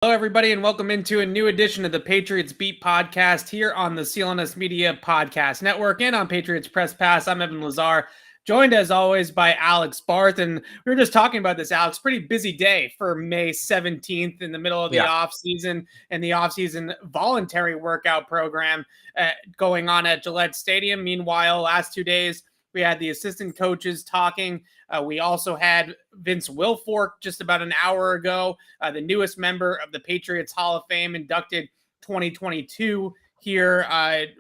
Hello, everybody, and welcome into a new edition of the Patriots Beat podcast here on the CLNS Media Podcast Network and on Patriots Press Pass. I'm Evan Lazar, joined as always by Alex Barth. And we were just talking about this, Alex. Pretty busy day for May 17th in the middle of the offseason and the offseason voluntary workout program going on at Gillette Stadium. Meanwhile, last 2 days, we had the assistant coaches talking. We also had Vince Wilfork just about an hour ago, the newest member of the Patriots Hall of Fame, inducted 2022 here.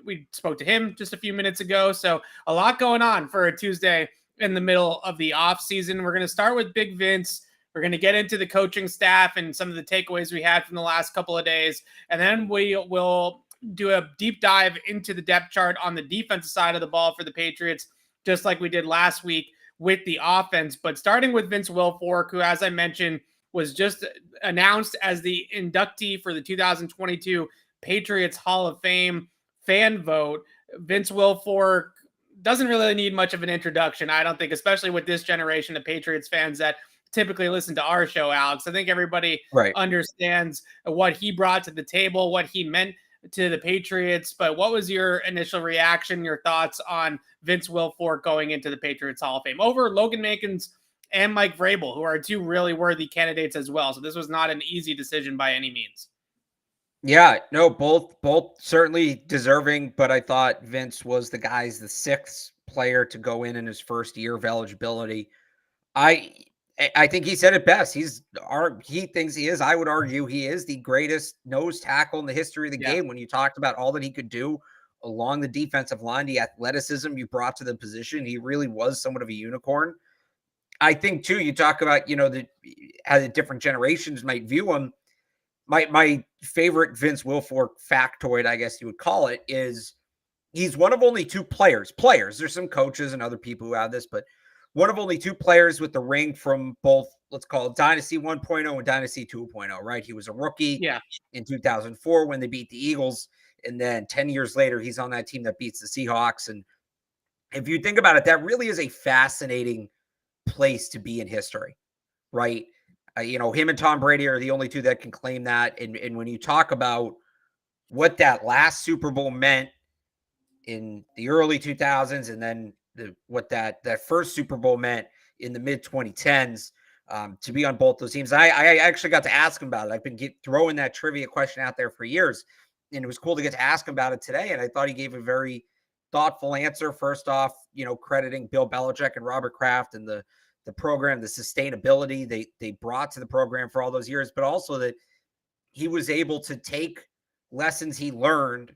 We spoke to him just a few minutes ago. So a lot going on for a Tuesday in the middle of the offseason. We're going to start with Big Vince. We're going to get into the coaching staff and some of the takeaways we had from the last couple of days. And then we will do a deep dive into the depth chart on the defensive side of the ball for the Patriots, just like we did last week with the offense. But starting with Vince Wilfork, who, as I mentioned, was just announced as the inductee for the 2022 Patriots Hall of Fame fan vote. Vince Wilfork doesn't really need much of an introduction, I don't think, especially with this generation of Patriots fans that typically listen to our show, Alex. I think everybody understands what he brought to the table, what he meant to the Patriots. But what was your initial reaction, your thoughts on Vince Wilfork going into the Patriots Hall of Fame over Logan Mankins and Mike Vrabel, who are two really worthy candidates as well? So this was not an easy decision by any means. Yeah, no, both certainly deserving, but I thought Vince was the sixth player to go in his first year of eligibility. I think he said it best. He thinks he is. I would argue he is the greatest nose tackle in the history of the game. When you talked about all that he could do along the defensive line, the athleticism you brought to the position, he really was somewhat of a unicorn. I think too, you talk about, how the different generations might view him. My favorite Vince Wilfork factoid, I guess you would call it, is he's one of only two players. There's some coaches and other people who have this, but one of only two players with the ring from both, let's call it Dynasty 1.0 and Dynasty 2.0, right? He was a rookie in 2004 when they beat the Eagles. And then 10 years later, he's on that team that beats the Seahawks. And if you think about it, that really is a fascinating place to be in history, right? Him and Tom Brady are the only two that can claim that. And when you talk about what that last Super Bowl meant in the early 2000s and then what that first Super Bowl meant in the mid 2010s, to be on both those teams. I actually got to ask him about it. I've been throwing that trivia question out there for years, and it was cool to get to ask him about it today. And I thought he gave a very thoughtful answer. First off, crediting Bill Belichick and Robert Kraft and the program, the sustainability they brought to the program for all those years, but also that he was able to take lessons he learned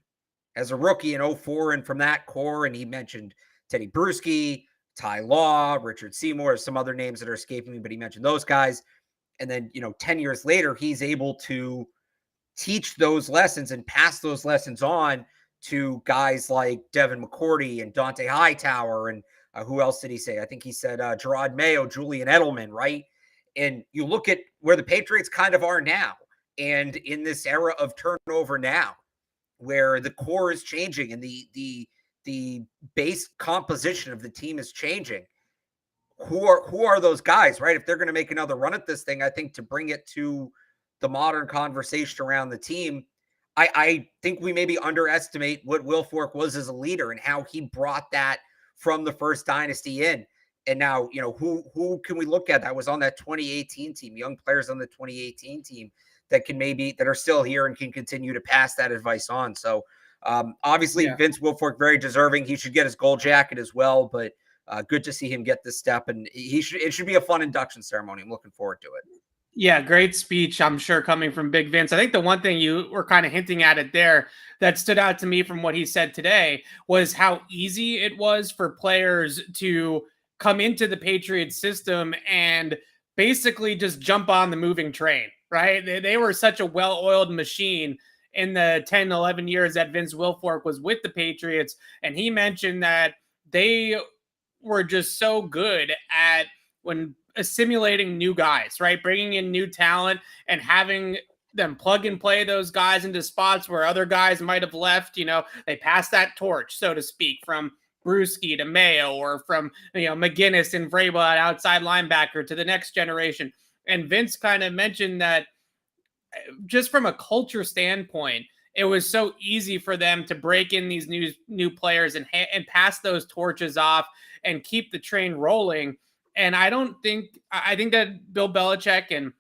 as a rookie in 2004 and from that core. And he mentioned Teddy Bruschi, Ty Law, Richard Seymour, some other names that are escaping me, but he mentioned those guys. And then, 10 years later, he's able to teach those lessons and pass those lessons on to guys like Devin McCourty and Dante Hightower. And who else did he say? I think he said Gerard Mayo, Julian Edelman, right? And you look at where the Patriots kind of are now, and in this era of turnover now, where the core is changing and the base composition of the team is changing. Who are those guys, right? If they're going to make another run at this thing, I think to bring it to the modern conversation around the team, I think we maybe underestimate what Wilfork was as a leader and how he brought that from the first dynasty in. And now, who can we look at that was on that 2018 team, young players on the 2018 team that are still here and can continue to pass that advice on. So obviously Vince Wilfork, very deserving. He should get his gold jacket as well, but good to see him get this step, and it should be a fun induction ceremony. I'm looking forward to it. Yeah, great speech, I'm sure, coming from Big Vince. I think the one thing you were kind of hinting at it there that stood out to me from what he said today was how easy it was for players to come into the Patriots system and basically just jump on the moving train, right? They were such a well-oiled machine in the 10, 11 years that Vince Wilfork was with the Patriots. And he mentioned that they were just so good at assimilating new guys, right? Bringing in new talent and having them plug and play those guys into spots where other guys might have left. They passed that torch, so to speak, from Bruschi to Mayo, or from McGinnis and Vrabel at outside linebacker to the next generation. And Vince kind of mentioned that just from a culture standpoint, it was so easy for them to break in these new players and pass those torches off and keep the train rolling. And I think that Bill Belichick and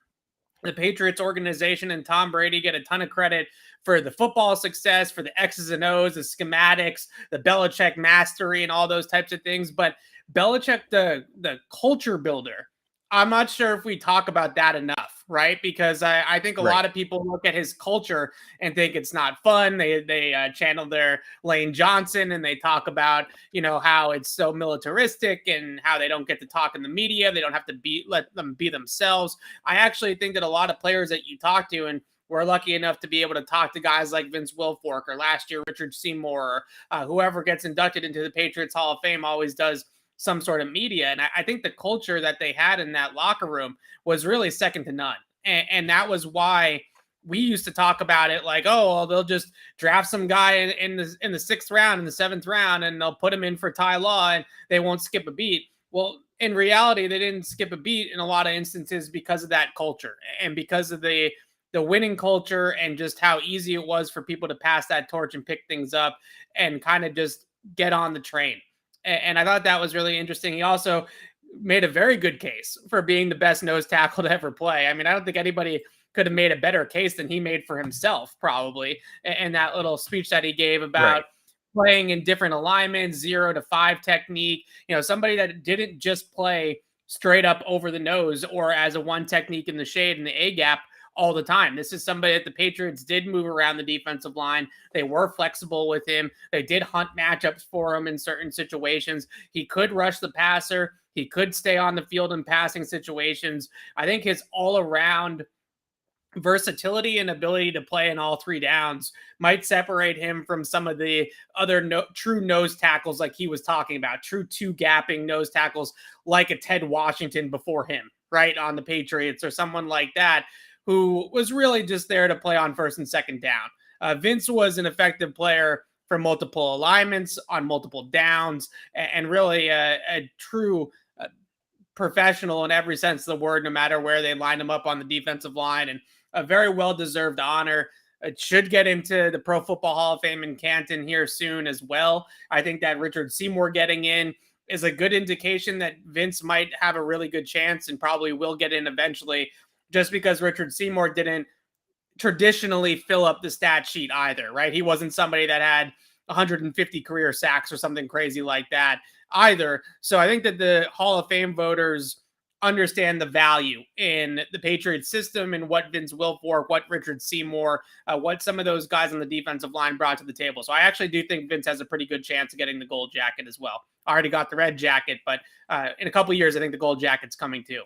the Patriots organization and Tom Brady get a ton of credit for the football success, for the X's and O's, the schematics, the Belichick mastery, and all those types of things. But Belichick, the culture builder, I'm not sure if we talk about that enough, right? Because I think a lot of people look at his culture and think it's not fun. They channel their Lane Johnson and they talk about, how it's so militaristic and how they don't get to talk in the media. They don't have to let them be themselves. I actually think that a lot of players that you talk to, and we're lucky enough to be able to talk to guys like Vince Wilfork or last year Richard Seymour, or whoever gets inducted into the Patriots Hall of Fame always does some sort of media. And I think the culture that they had in that locker room was really second to none. And that was why we used to talk about it like, oh, well, they'll just draft some guy in the sixth round, in the seventh round, and they'll put him in for Ty Law and they won't skip a beat. Well, in reality, they didn't skip a beat in a lot of instances because of that culture and because of the winning culture and just how easy it was for people to pass that torch and pick things up and kind of just get on the train. And I thought that was really interesting. He also made a very good case for being the best nose tackle to ever play. I mean, I don't think anybody could have made a better case than he made for himself, probably. And that little speech that he gave about playing in different alignments, 0 to 5 technique, somebody that didn't just play straight up over the nose or as a one technique in the shade in the A gap all the time. This is somebody that the Patriots did move around the defensive line. They were flexible with him. They did hunt matchups for him in certain situations. He could rush the passer. He could stay on the field in passing situations. I think his all-around versatility and ability to play in all 3 downs might separate him from some of the other true nose tackles like he was talking about, true 2-gapping nose tackles like a Ted Washington before him, right, on the Patriots, or someone like that, who was really just there to play on first and second down. Vince was an effective player for multiple alignments on multiple downs and really a true professional in every sense of the word, no matter where they lined him up on the defensive line, and a very well-deserved honor. It should get into the Pro Football Hall of Fame in Canton here soon as well. I think that Richard Seymour getting in is a good indication that Vince might have a really good chance and probably will get in eventually, just because Richard Seymour didn't traditionally fill up the stat sheet either, right? He wasn't somebody that had 150 career sacks or something crazy like that either. So I think that the Hall of Fame voters understand the value in the Patriots system and what Vince Wilfork, what Richard Seymour, what some of those guys on the defensive line brought to the table. So I actually do think Vince has a pretty good chance of getting the gold jacket as well. I already got the red jacket, but in a couple of years, I think the gold jacket's coming too.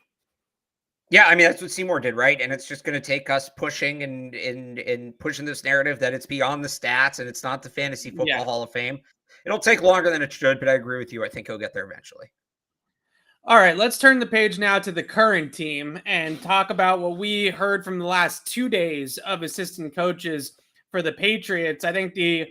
Yeah, I mean, that's what Seymour did, right? And it's just going to take us pushing and pushing this narrative that it's beyond the stats and it's not the Fantasy Football Hall of Fame. It'll take longer than it should, but I agree with you. I think he'll get there eventually. All right, let's turn the page now to the current team and talk about what we heard from the last 2 days of assistant coaches for the Patriots. I think the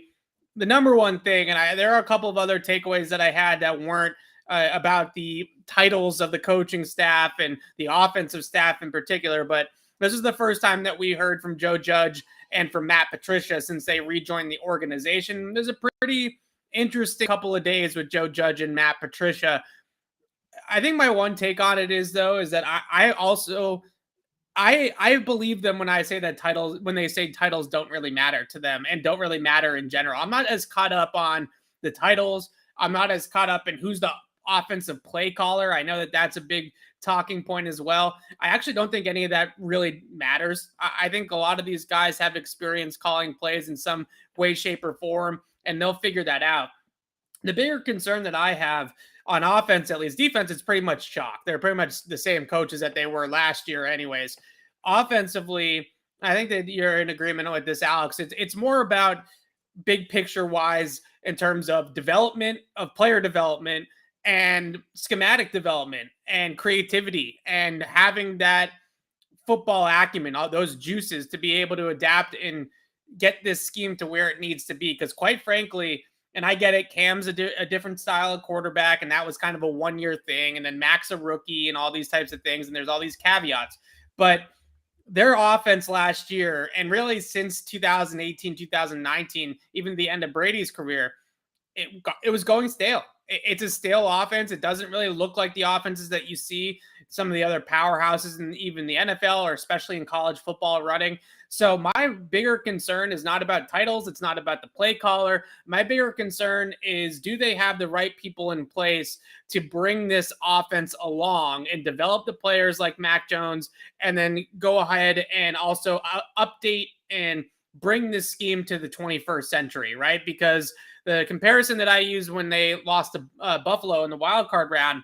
number one thing, and there are a couple of other takeaways that I had that weren't about the titles of the coaching staff and the offensive staff in particular, but this is the first time that we heard from Joe Judge and from Matt Patricia since they rejoined the organization. There's a pretty interesting couple of days with Joe Judge and Matt Patricia. I think my one take on it is that I believe them when I say that when they say titles don't really matter to them and don't really matter in general. I'm not as caught up on the titles. I'm not as caught up in who's the offensive play caller. I know that that's a big talking point as well. I actually don't think any of that really matters. I think a lot of these guys have experience calling plays in some way, shape, or form, and they'll figure that out. The bigger concern that I have on offense, at least defense, it's pretty much chalk. They're pretty much the same coaches that they were last year anyways. Offensively, I think that you're in agreement with this, Alex. It's more about big picture wise in terms of development, of player development, and schematic development and creativity and having that football acumen, all those juices to be able to adapt and get this scheme to where it needs to be. Because quite frankly, and I get it, Cam's a different style of quarterback, and that was kind of a one-year thing, and then Mac's a rookie and all these types of things, and there's all these caveats. But their offense last year, and really since 2018, 2019, even the end of Brady's career, it was going stale. It's a stale offense. It doesn't really look like the offenses that you see some of the other powerhouses in even the NFL or especially in college football running. So my bigger concern is not about titles. It's not about the play caller. My bigger concern is, do they have the right people in place to bring this offense along and develop the players like Mac Jones, and then go ahead and also update and bring this scheme to the 21st century, right? Because the comparison that I used when they lost to Buffalo in the wild card round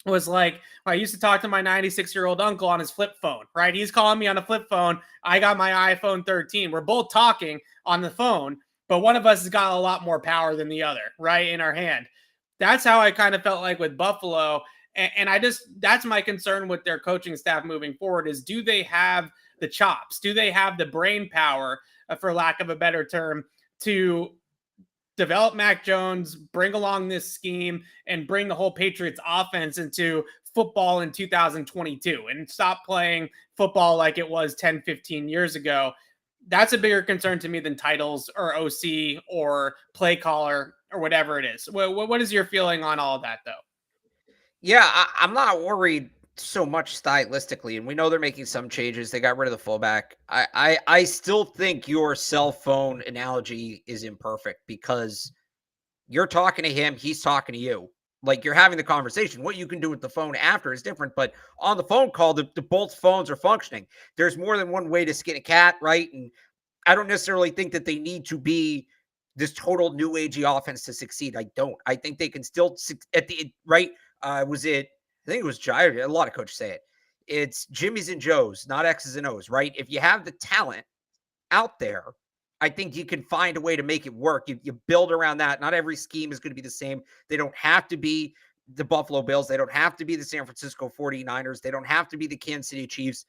was like, I used to talk to my 96-year-old uncle on his flip phone, right? He's calling me on a flip phone. I got my iPhone 13. We're both talking on the phone, but one of us has got a lot more power than the other, right, in our hand. That's how I kind of felt like with Buffalo. And that's my concern with their coaching staff moving forward is, do they have the chops? Do they have the brain power, for lack of a better term, to develop Mac Jones, bring along this scheme, and bring the whole Patriots offense into football in 2022 and stop playing football like it was 10, 15 years ago? That's a bigger concern to me than titles or OC or play caller or whatever it is. What is your feeling on all of that, though? Yeah, I'm not worried so much stylistically, and we know they're making some changes. They got rid of the fullback. I still think your cell phone analogy is imperfect because you're talking to him, he's talking to you. Like, you're having the conversation. What you can do with the phone after is different, but on the phone call, the both phones are functioning. There's more than one way to skin a cat, right? And I don't necessarily think that they need to be this total new agey offense to succeed. I don't. I think they can still at the right. Was it? I think it was Jair. A lot of coaches say it. It's Jimmy's and Joe's, not X's and O's, right? If you have the talent out there, I think you can find a way to make it work. You build around that. Not every scheme is going to be the same. They don't have to be the Buffalo Bills. They don't have to be the San Francisco 49ers. They don't have to be the Kansas City Chiefs.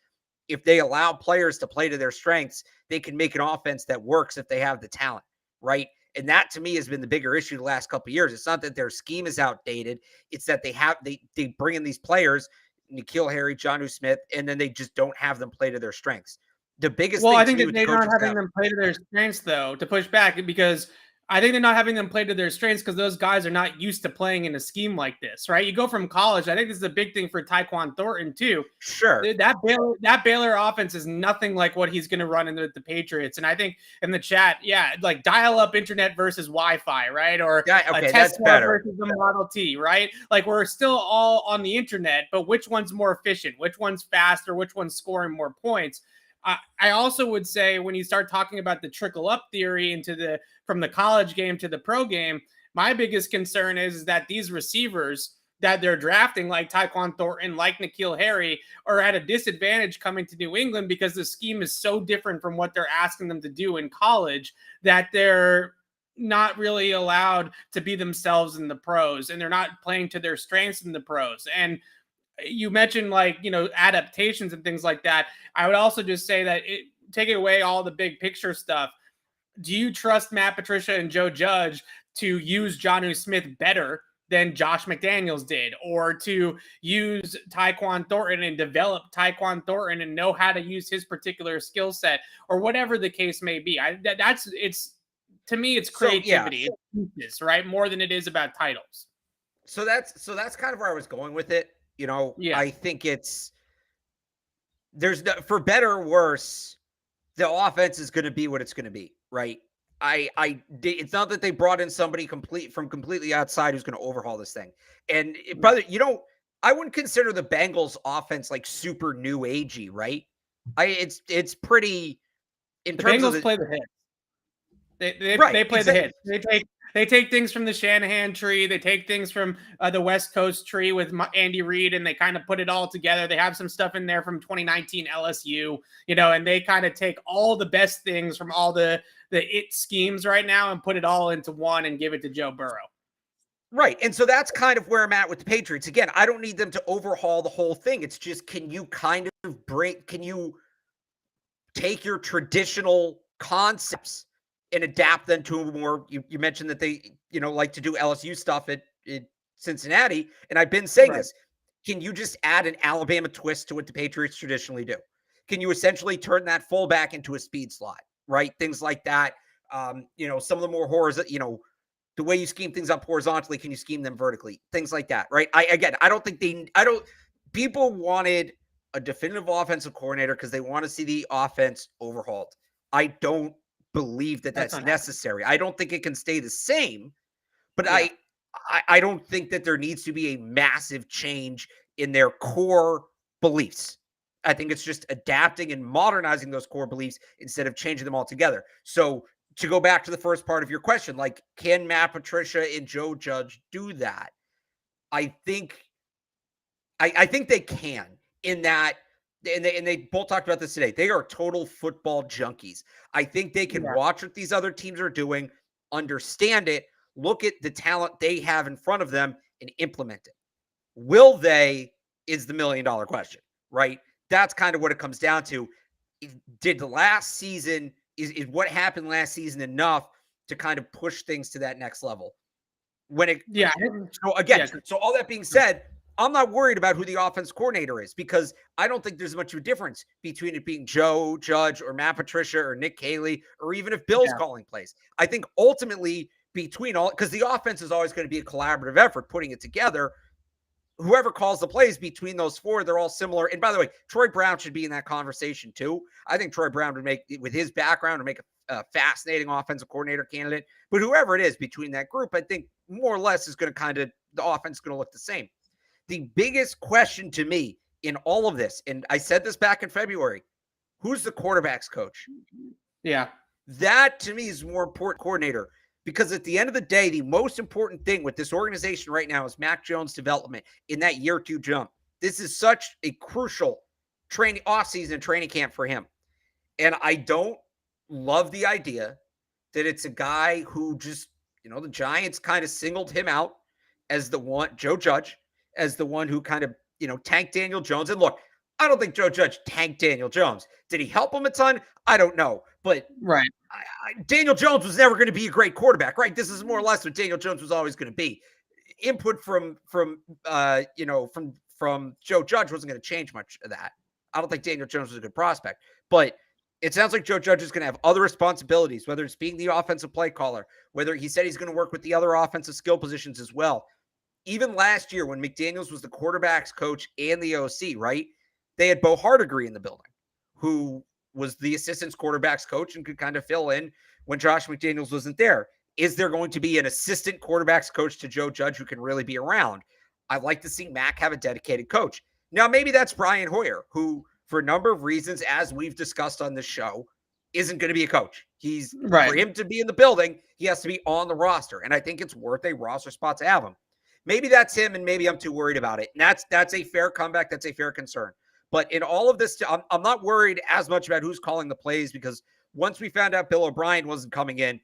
If they allow players to play to their strengths, they can make an offense that works if they have the talent, right? And that to me has been the bigger issue the last couple of years. It's not that their scheme is outdated. It's that they bring in these players, N'Keal Harry, Jonnu Smith, and then they just don't have them play to their strengths. The biggest Well, thing I to think me that with the they're not coaching having staff, them play to their strengths, though, to push back, because I think they're not having them play to their strengths because those guys are not used to playing in a scheme like this, right? You go from college. I think this is a big thing for Tyquan Thornton, too. sure. That Baylor offense is nothing like what he's going to run into the Patriots. And I think in the chat, yeah, like dial-up internet versus Wi-Fi, right? Or Yeah, a okay, that's Tesla better. versus a Model T, right? Like, we're still all on the internet, but which one's more efficient? Which one's faster? Which one's scoring more points? I also would say, when you start talking about the trickle up theory from the college game to the pro game, my biggest concern is that these receivers that they're drafting, like Tyquan Thornton, like N'Keal Harry, are at a disadvantage coming to New England because the scheme is so different from what they're asking them to do in college that they're not really allowed to be themselves in the pros, and they're not playing to their strengths in the pros. And you mentioned, like, adaptations and things like that. I would also just say that, taking away all the big picture stuff, do you trust Matt Patricia and Joe Judge to use Jonnu Smith better than Josh McDaniels did, or to use Tyquan Thornton and develop Tyquan Thornton and know how to use his particular skill set, or whatever the case may be? To me, it's creativity. So, yeah. It's pieces, right? More than it is about titles. So that's kind of where I was going with it. Yeah. I think there's no, for better or worse, the offense is going to be what it's going to be, right? It's not that they brought in somebody completely outside who's going to overhaul this thing. And brother, I wouldn't consider the Bengals offense like super new agey, right? It's pretty in The terms Bengals of play the hits. They play exactly. the hits. They take things from the Shanahan tree. They take things from the West Coast tree with Andy Reid, and they kind of put it all together. They have some stuff in there from 2019 LSU, and they kind of take all the best things from all the it schemes right now and put it all into one and give it to Joe Burrow. Right. And so that's kind of where I'm at with the Patriots. Again, I don't need them to overhaul the whole thing. It's just, can you take your traditional concepts and adapt them to more? You mentioned that they, like to do LSU stuff at Cincinnati. And I've been saying this. Can you just add an Alabama twist to what the Patriots traditionally do? can you essentially turn that fullback into a speed slot, right? Things like that. Some of the more horizontal, the way you scheme things up horizontally, can you scheme them vertically? Things like that, right? People wanted a definitive offensive coordinator because they want to see the offense overhauled. I don't believe that that's necessary. I don't think it can stay the same, but yeah. I don't think that there needs to be a massive change in their core beliefs. I think it's just adapting and modernizing those core beliefs instead of changing them altogether. So to go back to the first part of your question, like, can Matt Patricia and Joe Judge do that? I think they can, in that, and they both talked about this today. They are total football junkies. I think they can watch what these other teams are doing, understand it, look at the talent they have in front of them, and implement it. Will they is the $1 million question, right? That's kind of what it comes down to. Did the last season, is what happened last season enough to kind of push things to that next level? So all that being said, I'm not worried about who the offense coordinator is, because I don't think there's much of a difference between it being Joe Judge or Matt Patricia or Nick Caley, or even if Bill's calling plays. I think ultimately between all, because the offense is always going to be a collaborative effort putting it together. Whoever calls the plays between those four, they're all similar. And by the way, Troy Brown should be in that conversation too. I think Troy Brown would make, with his background, to make a fascinating offensive coordinator candidate. But whoever it is between that group, I think more or less is going to the offense is going to look the same. The biggest question to me in all of this, and I said this back in February, who's the quarterback's coach? Yeah. That to me is more important, coordinator, because at the end of the day, the most important thing with this organization right now is Mac Jones' development in that year two jump. This is such a crucial offseason training camp for him. And I don't love the idea that it's a guy who just, the Giants kind of singled him out as the one, Joe Judge, as the one who kind of, tanked Daniel Jones. And look, I don't think Joe Judge tanked Daniel Jones. Did he help him a ton? I don't know. But right. Daniel Jones was never going to be a great quarterback, right? This is more or less what Daniel Jones was always going to be. Input from Joe Judge wasn't going to change much of that. I don't think Daniel Jones was a good prospect, but it sounds like Joe Judge is going to have other responsibilities, whether it's being the offensive play caller, whether he said he's going to work with the other offensive skill positions as well. Even last year when McDaniels was the quarterback's coach and the OC, right? They had Bo Hardigree in the building, who was the assistant's quarterback's coach and could kind of fill in when Josh McDaniels wasn't there. Is there going to be an assistant quarterback's coach to Joe Judge who can really be around? I'd like to see Mac have a dedicated coach. Now, maybe that's Brian Hoyer, who, for a number of reasons, as we've discussed on this show, isn't going to be a coach. For him to be in the building, he has to be on the roster. And I think it's worth a roster spot to have him. Maybe that's him, and maybe I'm too worried about it. And that's a fair comeback. That's a fair concern. But in all of this, I'm not worried as much about who's calling the plays, because once we found out Bill O'Brien wasn't coming in,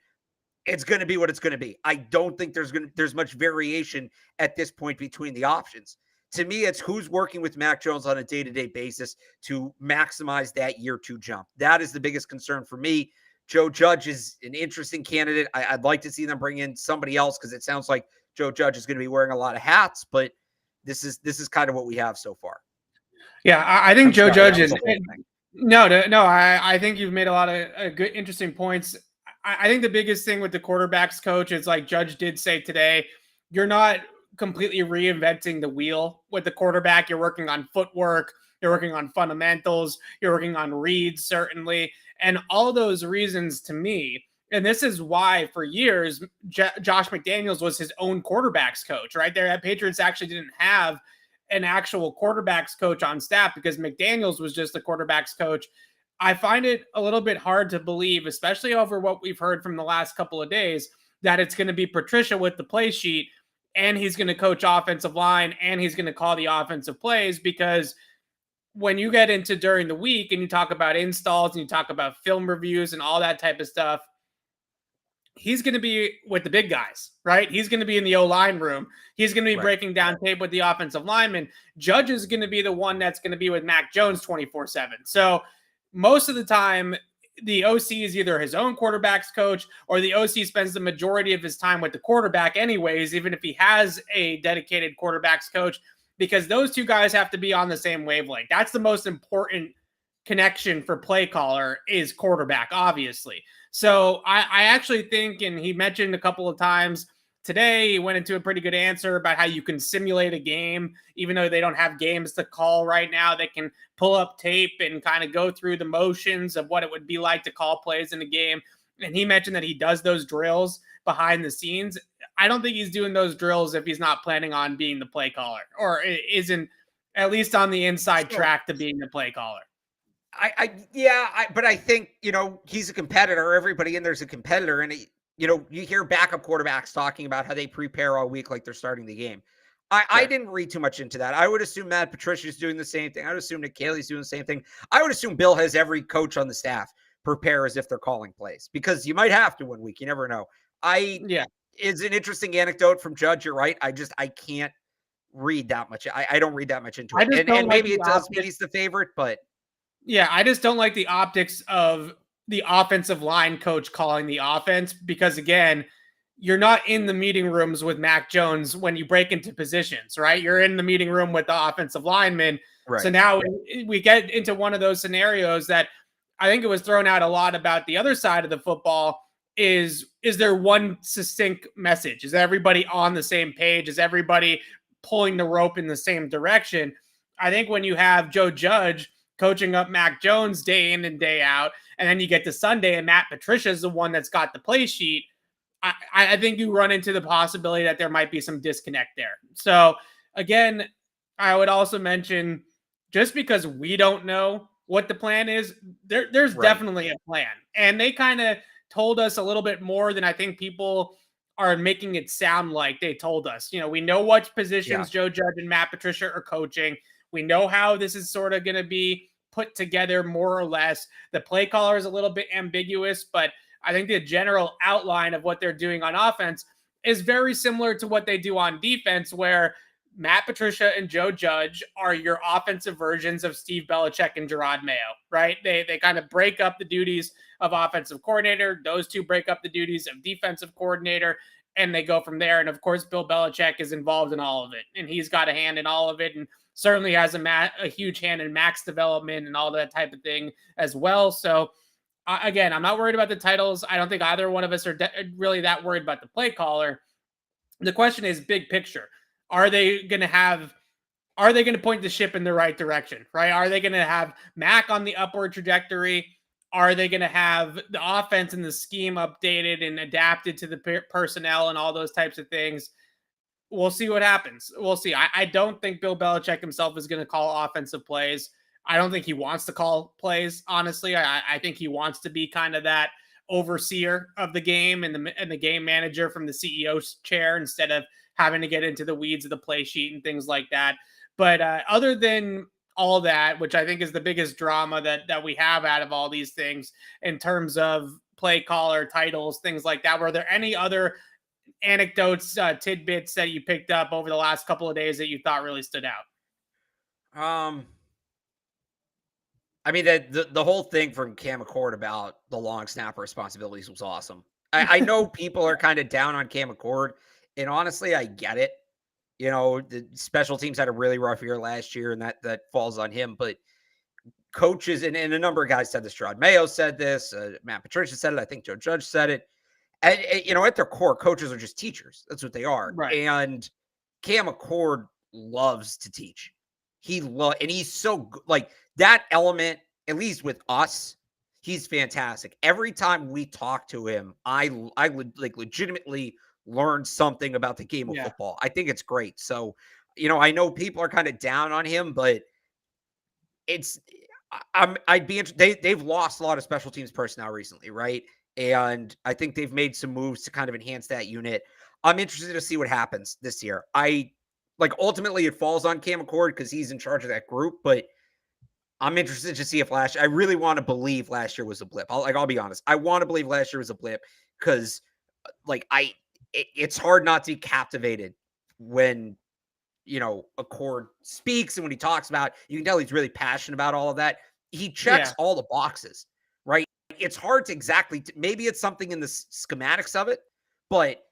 it's going to be what it's going to be. I don't think there's much variation at this point between the options. To me, it's who's working with Mac Jones on a day-to-day basis to maximize that year two jump. That is the biggest concern for me. Joe Judge is an interesting candidate. I'd like to see them bring in somebody else, because it sounds like Joe Judge is going to be wearing a lot of hats, but this is kind of what we have so far. Yeah, I think Joe Judge is no. I think you've made a lot of good, interesting points. I think the biggest thing with the quarterback's coach is, like Judge did say today, you're not completely reinventing the wheel with the quarterback. You're working on footwork. You're working on fundamentals. You're working on reads, certainly. And all those reasons, to me, and this is why for years, Josh McDaniels was his own quarterback's coach, right? There at Patriots actually didn't have an actual quarterback's coach on staff, because McDaniels was just the quarterback's coach. I find it a little bit hard to believe, especially over what we've heard from the last couple of days, that it's going to be Patricia with the play sheet, and he's going to coach offensive line, and he's going to call the offensive plays. Because when you get into during the week and you talk about installs and you talk about film reviews and all that type of stuff, he's going to be with the big guys, right? He's going to be in the O-line room. He's going to be breaking down tape with the offensive lineman. Judge is going to be the one that's going to be with Mac Jones 24/7. So most of the time, the OC is either his own quarterback's coach, or the OC spends the majority of his time with the quarterback anyways, even if he has a dedicated quarterback's coach, because those two guys have to be on the same wavelength. That's the most important connection for play caller is quarterback, obviously. So I actually think, and he mentioned a couple of times today, he went into a pretty good answer about how you can simulate a game, even though they don't have games to call right now. They can pull up tape and kind of go through the motions of what it would be like to call plays in a game. And he mentioned that he does those drills behind the scenes. I don't think he's doing those drills if he's not planning on being the play caller, or isn't at least on the inside track to being the play caller. But I think, he's a competitor. Everybody in there's a competitor. And, you hear backup quarterbacks talking about how they prepare all week like they're starting the game. I didn't read too much into that. I would assume Matt Patricia's doing the same thing. I would assume Nick Caley's doing the same thing. I would assume Bill has every coach on the staff prepare as if they're calling plays, because you might have to one week. You never know. It's an interesting anecdote from Judge. You're right. I can't read that much. I don't read that much into it. And maybe it does mean he's the favorite, but yeah, I just don't like the optics of the offensive line coach calling the offense, because again, you're not in the meeting rooms with Mac Jones when you break into positions, right? You're in the meeting room with the offensive lineman. Right. So now we get into one of those scenarios that I think it was thrown out a lot about the other side of the football. Is there one succinct message? Is everybody on the same page? Is everybody pulling the rope in the same direction? I think when you have Joe Judge coaching up Mac Jones day in and day out, and then you get to Sunday and Matt Patricia is the one that's got the play sheet, I think you run into the possibility that there might be some disconnect there. So again, I would also mention, just because we don't know what the plan is, there's definitely a plan. And they kind of told us a little bit more than I think people are making it sound like they told us. We know what positions Joe Judge and Matt Patricia are coaching. We know how this is sort of going to be put together, more or less. The play caller is a little bit ambiguous, but I think the general outline of what they're doing on offense is very similar to what they do on defense, where Matt Patricia and Joe Judge are your offensive versions of Steve Belichick and Gerard Mayo, right? They kind of break up the duties of offensive coordinator. Those two break up the duties of defensive coordinator, and they go from there. And of course, Bill Belichick is involved in all of it, and he's got a hand in all of it, and certainly has a huge hand in Mac's development and all that type of thing as well. So again, I'm not worried about the titles. I don't think either one of us are really that worried about the play caller. The question is big picture. Are they going to point the ship in the right direction, right? Are they going to have Mac on the upward trajectory? Are they going to have the offense and the scheme updated and adapted to the personnel and all those types of things? We'll see what happens. We'll see. I don't think Bill Belichick himself is going to call offensive plays. I don't think he wants to call plays, honestly. I think he wants to be kind of that overseer of the game and the game manager from the CEO's chair, instead of having to get into the weeds of the play sheet and things like that. But other than all that, which I think is the biggest drama that we have out of all these things in terms of play caller, titles, things like that, were there any other anecdotes, tidbits that you picked up over the last couple of days that you thought really stood out? I mean, the whole thing from Cam McCord about the long snapper responsibilities was awesome. I know people are kind of down on Cam McCord, and honestly, I get it. The special teams had a really rough year last year, and that falls on him. But coaches, and a number of guys said this. Gerard Mayo said this. Matt Patricia said it. I think Joe Judge said it. And, at their core, coaches are just teachers. That's what they are. Right. And Cam McCord loves to teach. And he's so good. Like, that element, at least with us, he's fantastic. Every time we talk to him, I would legitimately learn something about the game of football. I think it's great. So, I know people are kind of down on him, but I'd be interested. They've lost a lot of special teams personnel recently, right? And I think they've made some moves to kind of enhance that unit. I'm interested to see what happens this year. Ultimately it falls on Cam McCord because he's in charge of that group, but I'm interested to see if I really want to believe last year was a blip. I'll be honest. I want to believe last year was a blip because it's hard not to be captivated when, Accord speaks, and when he talks about, you can tell he's really passionate about all of that. He checks all the boxes, right? It's hard to exactly, maybe it's something in the schematics of it, but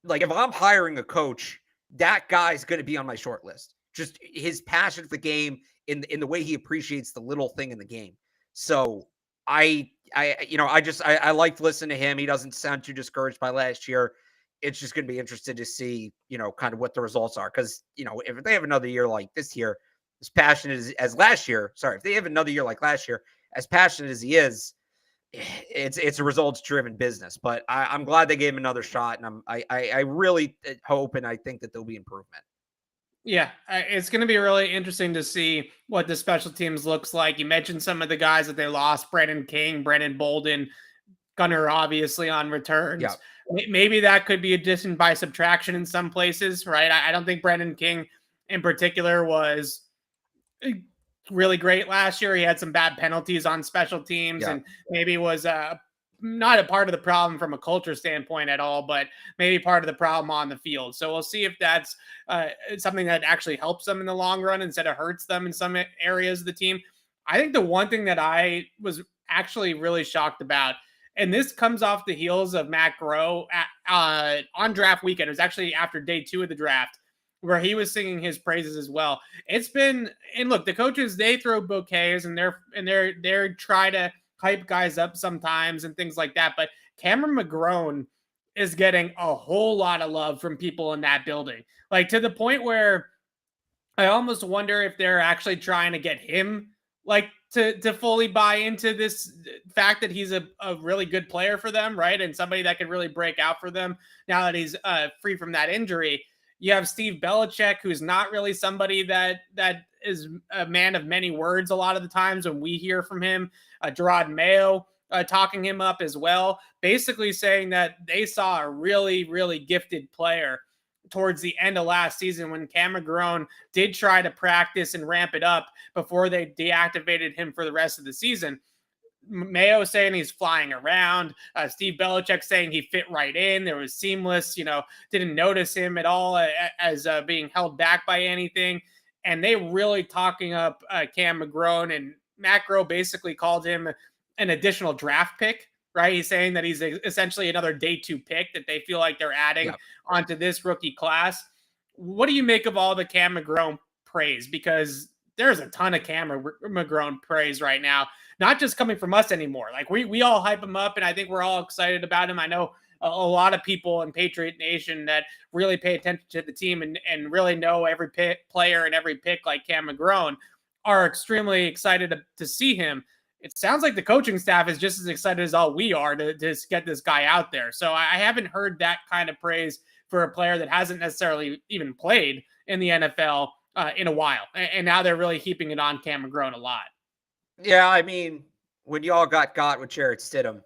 if I'm hiring a coach, that guy's going to be on my short list. Just his passion for the game, in the way he appreciates the little thing in the game. So I liked listening to him. He doesn't sound too discouraged by last year. It's just going to be interested to see, kind of what the results are. Because, if they have another year like this year, as passionate as last year, if they have another year like last year, as passionate as he is, it's a results driven business. But I'm glad they gave him another shot. And I really hope and I think that there'll be improvement. Yeah, it's going to be really interesting to see what the special teams looks like. You mentioned some of the guys that they lost: Brandon King, Brandon Bolden, Gunner, obviously on returns. Yeah. Maybe that could be addition by subtraction in some places, right? I don't think Brandon King in particular was really great last year. He had some bad penalties on special teams and maybe was not a part of the problem from a culture standpoint at all, but maybe part of the problem on the field. So we'll see if that's something that actually helps them in the long run instead of hurts them in some areas of the team. I think the one thing that I was actually really shocked about, and this comes off the heels of Matt Groh on draft weekend. It was actually after day 2 of the draft where he was singing his praises as well. It's been, and look, the coaches, they throw bouquets and they're try to hype guys up sometimes and things like that. But Cameron McGrone is getting a whole lot of love from people in that building, like to the point where I almost wonder if they're actually trying to get him like to fully buy into this fact that he's a really good player for them, right? And somebody that could really break out for them now that he's free from that injury. You have Steve Belichick, who's not really somebody that is a man of many words a lot of the times when we hear from him. Gerard Mayo talking him up as well, basically saying that they saw a really, really gifted player towards the end of last season when Cam McGrone did try to practice and ramp it up before they deactivated him for the rest of the season. Mayo saying he's flying around. Steve Belichick saying he fit right in. There was seamless, didn't notice him at all as being held back by anything. And they really talking up Cam McGrone, and Matt Groh basically called him an additional draft pick, right? He's saying that he's essentially another day 2 pick that they feel like they're adding onto this rookie class. What do you make of all the Cam McGrone praise? Because there's a ton of Cam McGrone praise right now, not just coming from us anymore. Like we all hype him up, and I think we're all excited about him. I know a lot of people in Patriot Nation that really pay attention to the team and really know every player and every pick like Cam McGrone are extremely excited to see him. It sounds like the coaching staff is just as excited as all we are to get this guy out there. So I haven't heard that kind of praise for a player that hasn't necessarily even played in the NFL in a while. And now they're really heaping it on Cam McGrone a lot. Yeah, I mean, when y'all got with Jarrett Stidham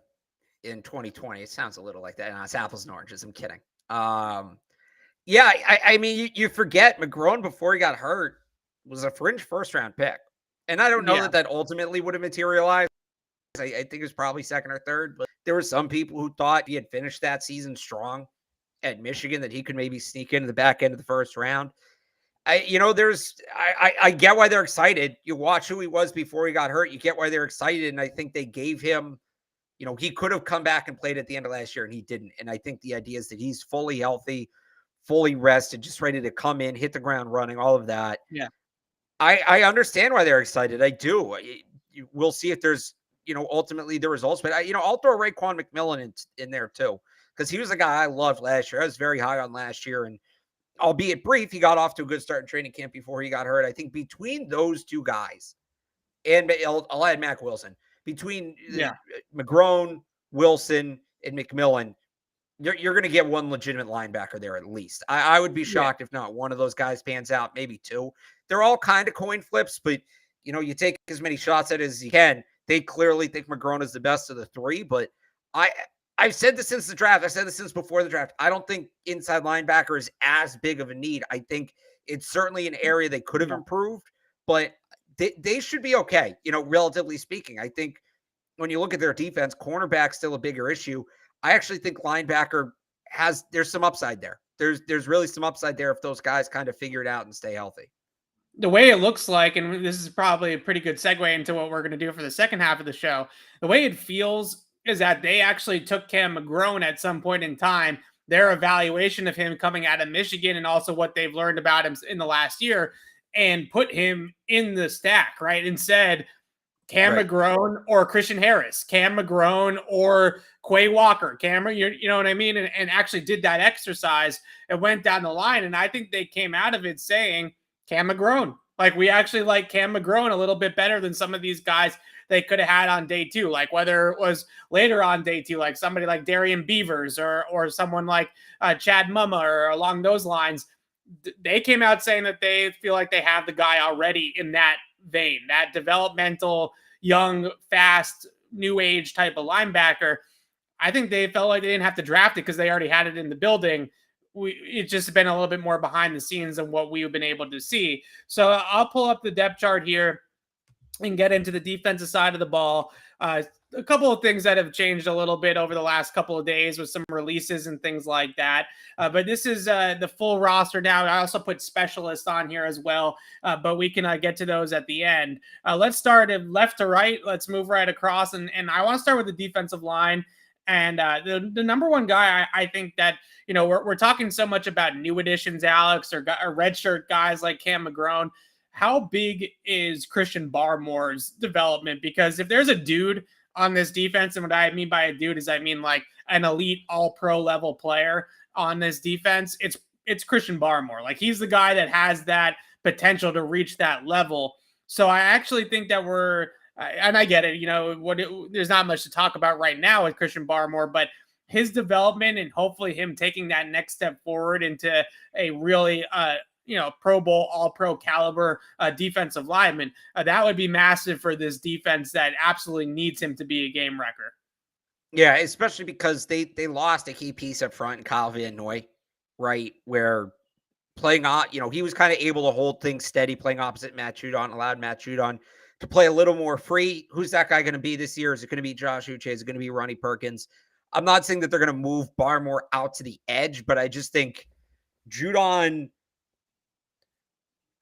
in 2020, it sounds a little like that. No, it's apples and oranges. I'm kidding. Yeah, I mean, you forget McGrone before he got hurt was a fringe first-round pick. And I don't know that ultimately would have materialized. I think it was probably second or third, but there were some people who thought he had finished that season strong at Michigan, that he could maybe sneak into the back end of the first round. I get why they're excited. You watch who he was before he got hurt. You get why they're excited. And I think they gave him, he could have come back and played at the end of last year and he didn't. And I think the idea is that he's fully healthy, fully rested, just ready to come in, hit the ground running, all of that. Yeah. I understand why they're excited. I do. We'll see if there's, ultimately the results, but I'll throw Raekwon McMillan in there too, because he was a guy I loved last year. I was very high on last year, and albeit brief, he got off to a good start in training camp before he got hurt. I think between those two guys, and I'll add Mac Wilson, between McGrone, Wilson, and McMillan, you're going to get one legitimate linebacker there at least. I would be shocked if not one of those guys pans out, maybe two. They're all kind of coin flips, but you take as many shots at it as you can. They clearly think McGrone is the best of the three, but I've said this since the draft. I've said this since before the draft. I don't think inside linebacker is as big of a need. I think it's certainly an area they could have improved, but they should be okay, relatively speaking. I think when you look at their defense, cornerback's still a bigger issue. I actually think linebacker there's some upside there. There's really some upside there if those guys kind of figure it out and stay healthy. The way it looks like, and this is probably a pretty good segue into what we're going to do for the second half of the show, the way it feels is that they actually took Cam McGrone at some point in time, their evaluation of him coming out of Michigan and also what they've learned about him in the last year, and put him in the stack, right? And said, Cam Right. McGrone or Christian Harris, Cam McGrone or Quay Walker, you know what I mean? And actually did that exercise and went down the line. And I think they came out of it saying Cam McGrone. Like, we actually like Cam McGrone a little bit better than some of these guys they could have had on day two. Like, whether it was later on day two, like somebody like Darian Beavers or someone like Chad Mumma or along those lines. They came out saying that they feel like they have the guy already in that vein, that developmental, young, fast, new age type of linebacker. I think they felt like they didn't have to draft it because they already had it in the building. It's just been a little bit more behind the scenes than what we've been able to see. So I'll pull up the depth chart here and get into the defensive side of the ball. A couple of things that have changed a little bit over the last couple of days with some releases and things like that. But this is the full roster now. I also put specialists on here as well, but we can get to those at the end. Let's start left to right. Let's move right across. And I want to start with the defensive line. And the number one guy, I think that, we're talking so much about new additions, Alex, or redshirt guys like Cam McGrone. How big is Christian Barmore's development? Because if there's a dude on this defense, and what I mean by a dude is I mean like an elite all-pro level player on this defense, it's Christian Barmore. Like, he's the guy that has that potential to reach that level. So I actually think that and I get it, there's not much to talk about right now with Christian Barmore, but his development and hopefully him taking that next step forward into a really Pro Bowl, all-pro caliber defensive lineman. That would be massive for this defense that absolutely needs him to be a game wrecker. Yeah, especially because they lost a key piece up front in Kyle Van Noy, right? Where playing on, he was kind of able to hold things steady, playing opposite Matt Judon, allowed Matt Judon to play a little more free. Who's that guy going to be this year? Is it going to be Josh Uche? Is it going to be Ronnie Perkins? I'm not saying that they're going to move Barmore out to the edge, but I just think Judon,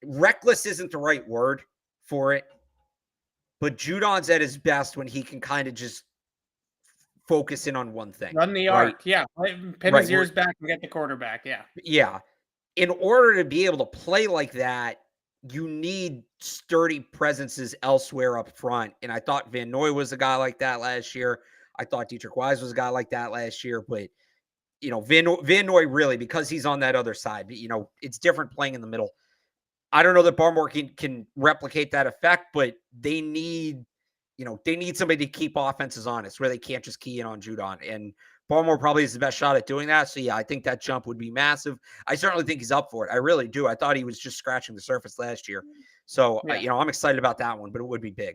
reckless isn't the right word for it, but Judon's at his best when he can kind of just focus in on one thing. Run the arc, yeah. Pin his ears back and get the quarterback, yeah. Yeah. In order to be able to play like that, you need sturdy presences elsewhere up front. And I thought Van Noy was a guy like that last year. I thought Dietrich Wise was a guy like that last year. But, Van Noy really, because he's on that other side, it's different playing in the middle. I don't know that Barmore can replicate that effect, but they need somebody to keep offenses honest where they can't just key in on Judon. And Barmore probably is the best shot at doing that. So, yeah, I think that jump would be massive. I certainly think he's up for it. I really do. I thought he was just scratching the surface last year. So, yeah. I'm excited about that one, but it would be big.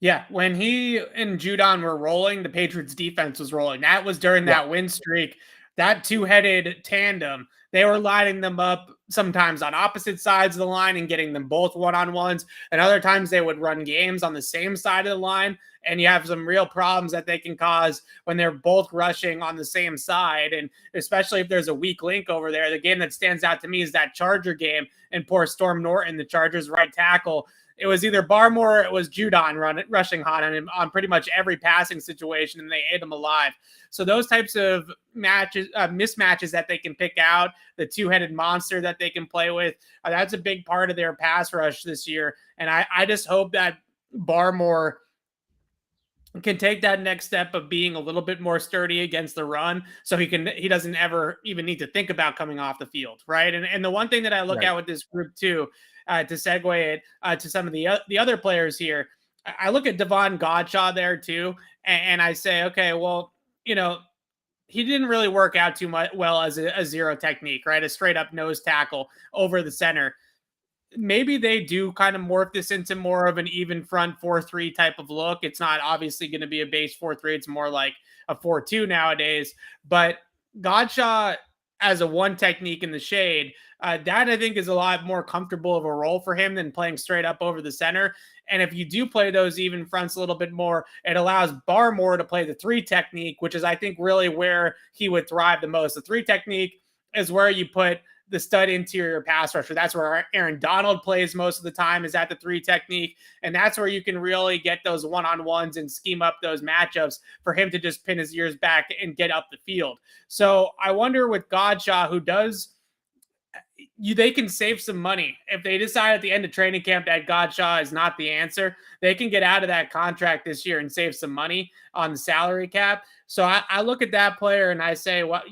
Yeah, when he and Judon were rolling, the Patriots defense was rolling. That was during that win streak, that two-headed tandem. They were lining them up sometimes on opposite sides of the line and getting them both one-on-ones. And other times they would run games on the same side of the line. And you have some real problems that they can cause when they're both rushing on the same side. And especially if there's a weak link over there. The game that stands out to me is that Charger game and poor Storm Norton, the Chargers right tackle. It was either Barmore or it was Judon rushing on him on pretty much every passing situation, and they ate him alive. So those types of mismatches that they can pick out, the two-headed monster that they can play with, that's a big part of their pass rush this year. And I just hope that Barmore can take that next step of being a little bit more sturdy against the run, so he doesn't ever even need to think about coming off the field, right? And the one thing that I look at with this group too, to segue it to some of the other players here, I look at Devon Godshaw there too, and I say, okay, well, he didn't really work out too much well as a zero technique, right? A straight up nose tackle over the center. Maybe they do kind of morph this into more of an even front 4-3 type of look. It's not obviously going to be a base 4-3. It's more like a 4-2 nowadays. But Godshaw as a one technique in the shade, that I think is a lot more comfortable of a role for him than playing straight up over the center. And if you do play those even fronts a little bit more, it allows Barmore to play the 3 technique, which is, I think, really where he would thrive the most. The 3 technique is where you put the stud interior pass rusher. That's where Aaron Donald plays most of the time, is at the 3 technique. And that's where you can really get those one-on-ones and scheme up those matchups for him to just pin his ears back and get up the field. So I wonder with Godshaw, who does they can save some money. If they decide at the end of training camp that Godshaw is not the answer, they can get out of that contract this year and save some money on the salary cap. So I look at that player and I say, well,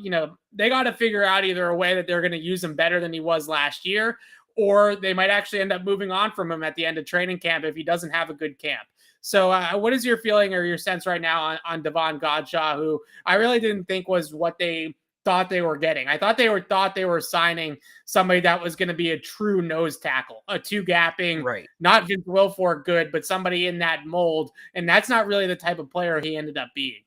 they got to figure out either a way that they're going to use him better than he was last year, or they might actually end up moving on from him at the end of training camp if he doesn't have a good camp. So what is your feeling or your sense right now on Devon Godshaw, who I really didn't think was what they thought they were getting? I thought they were signing somebody that was going to be a true nose tackle, a two-gapping, right? Not Vince Wilfork good, but somebody in that mold. And that's not really the type of player he ended up being.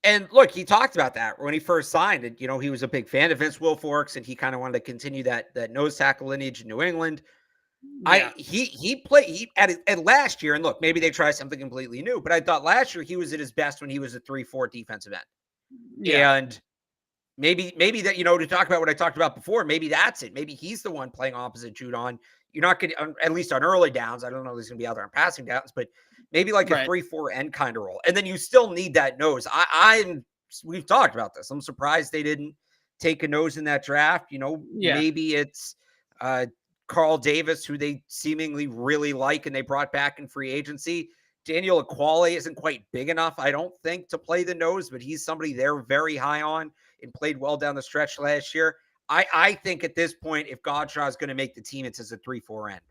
And look, he talked about that when he first signed. And, he was a big fan of Vince Wilfork's, and he kind of wanted to continue that nose tackle lineage in New England. Yeah. He played at last year, and look, maybe they try something completely new, but I thought last year he was at his best when he was a 3-4 defensive end. Yeah. And maybe that, to talk about what I talked about before, maybe that's it. Maybe he's the one playing opposite Judon. You're not going to, at least on early downs, I don't know if he's going to be out there on passing downs, but maybe like a 3-4 end kind of role. And then you still need that nose. We've talked about this. I'm surprised they didn't take a nose in that draft. Maybe it's Carl Davis, who they seemingly really like and they brought back in free agency. Daniel Aquale isn't quite big enough, I don't think, to play the nose, but he's somebody they're very high on and played well down the stretch last year. I think at this point, if Godshaw is going to make the team, it's as a 3-4 end.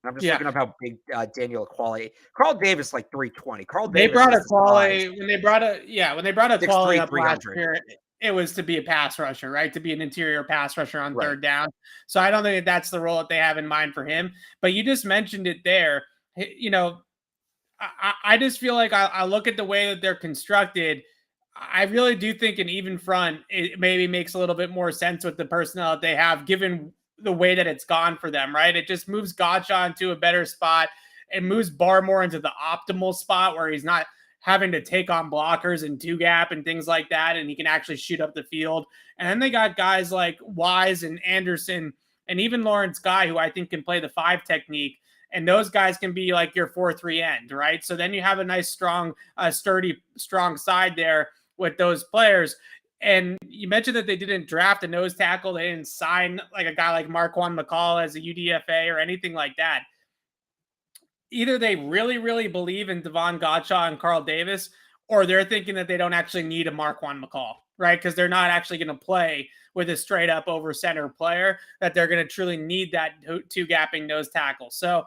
I'm just looking up how big Daniel Aquale. Carl Davis, like 320. They brought Aquale when they brought Aquale up last year. It was to be a pass rusher, right? To be an interior pass rusher on third down. So I don't think that's the role that they have in mind for him. But you just mentioned it there. I just feel like I look at the way that they're constructed. I really do think an even front, it maybe makes a little bit more sense with the personnel that they have, given the way that it's gone for them, right? It just moves Godshaw into a better spot. It moves Barmore into the optimal spot where he's not having to take on blockers and two gap and things like that, and he can actually shoot up the field. And then they got guys like Wise and Anderson and even Lawrence Guy, who I think can play the 5 technique. And those guys can be like your 4-3 end, right? So then you have a nice, strong, sturdy, strong side there with those players. And you mentioned that they didn't draft a nose tackle. They didn't sign like a guy like Marquand McCall as a UDFA or anything like that. Either they really, really believe in Devon Godshaw and Carl Davis, or they're thinking that they don't actually need a Marquand McCall, right? Because they're not actually going to play with a straight up over center player, that they're going to truly need that two gapping nose tackle. So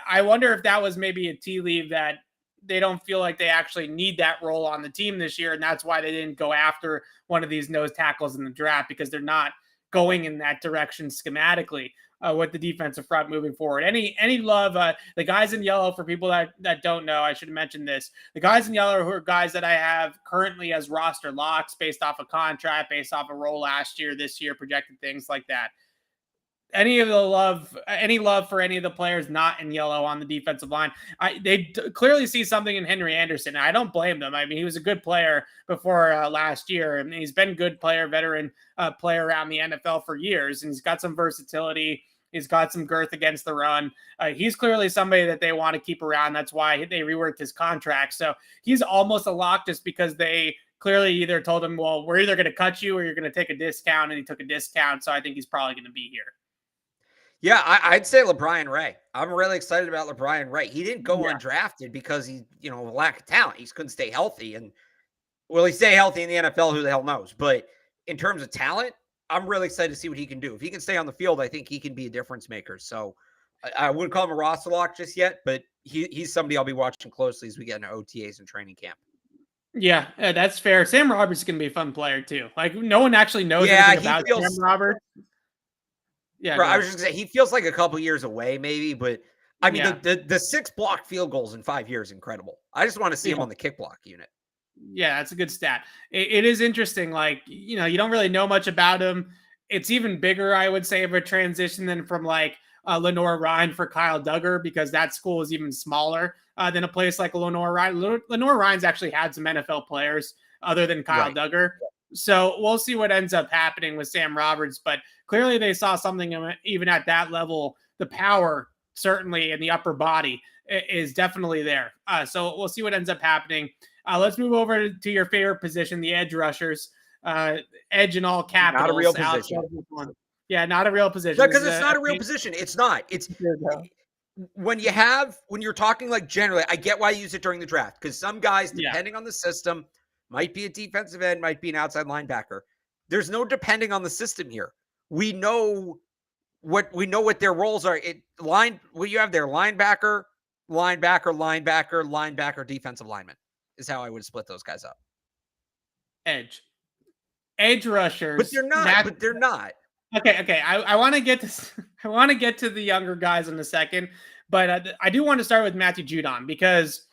I wonder if that was maybe a tea leaf, that they don't feel like they actually need that role on the team this year. And that's why they didn't go after one of these nose tackles in the draft, because they're not going in that direction schematically with the defensive front moving forward. Any love, the guys in yellow, for people that don't know, I should have mentioned this. The guys in yellow who are guys that I have currently as roster locks based off a contract, based off a role last year, this year, projected things like that. Any love for any of the players not in yellow on the defensive line? They clearly see something in Henry Anderson. I don't blame them. I mean, he was a good player before last year, and he's been a good player, veteran player around the NFL for years, and he's got some versatility. He's got some girth against the run. He's clearly somebody that they want to keep around. That's why they reworked his contract. So he's almost a lock, just because they clearly either told him, well, we're either going to cut you or you're going to take a discount, and he took a discount. So I think he's probably going to be here. Yeah, I'd say LeBrian Ray. I'm really excited about LeBrian Ray. He didn't go undrafted because he, lack of talent. He couldn't stay healthy. And will he stay healthy in the NFL? Who the hell knows? But in terms of talent, I'm really excited to see what he can do. If he can stay on the field, I think he can be a difference maker. So I wouldn't call him a roster lock just yet, but he's somebody I'll be watching closely as we get into OTAs and training camp. Yeah, that's fair. Sam Roberts is going to be a fun player too. Like, no one actually knows anything about Sam Roberts. Yeah, bro, I was just gonna say, he feels like a couple years away, maybe, but I mean, the 6 block field goals in 5 years, incredible. I just want to see him on the kick block unit. Yeah, that's a good stat. It is interesting. Like, you don't really know much about him. It's even bigger, I would say, of a transition than from like Lenore Ryan for Kyle Duggar, because that school is even smaller than a place like Lenore Ryan. Lenore Ryan's actually had some NFL players other than Kyle Duggar. So we'll see what ends up happening with Sam Roberts, but clearly they saw something even at that level. The power, certainly, in the upper body is definitely there. So we'll see what ends up happening. Let's move over to your favorite position, the edge rushers. edge in all Not a real capitals. Alex position. Barth. Yeah, not a real position. No, This because is it's not a real position. It's not. It's when you're talking like generally, I get why you use it during the draft, because some guys, depending on the system, might be a defensive end, might be an outside linebacker. There's no depending on the system here. We know what their roles are. What you have there: linebacker, defensive lineman is how I would split those guys up. Edge rushers, but they're not. But they're not. Okay. I want to get to I want to get to the younger guys in a second, but I do want to start with Matthew Judon, because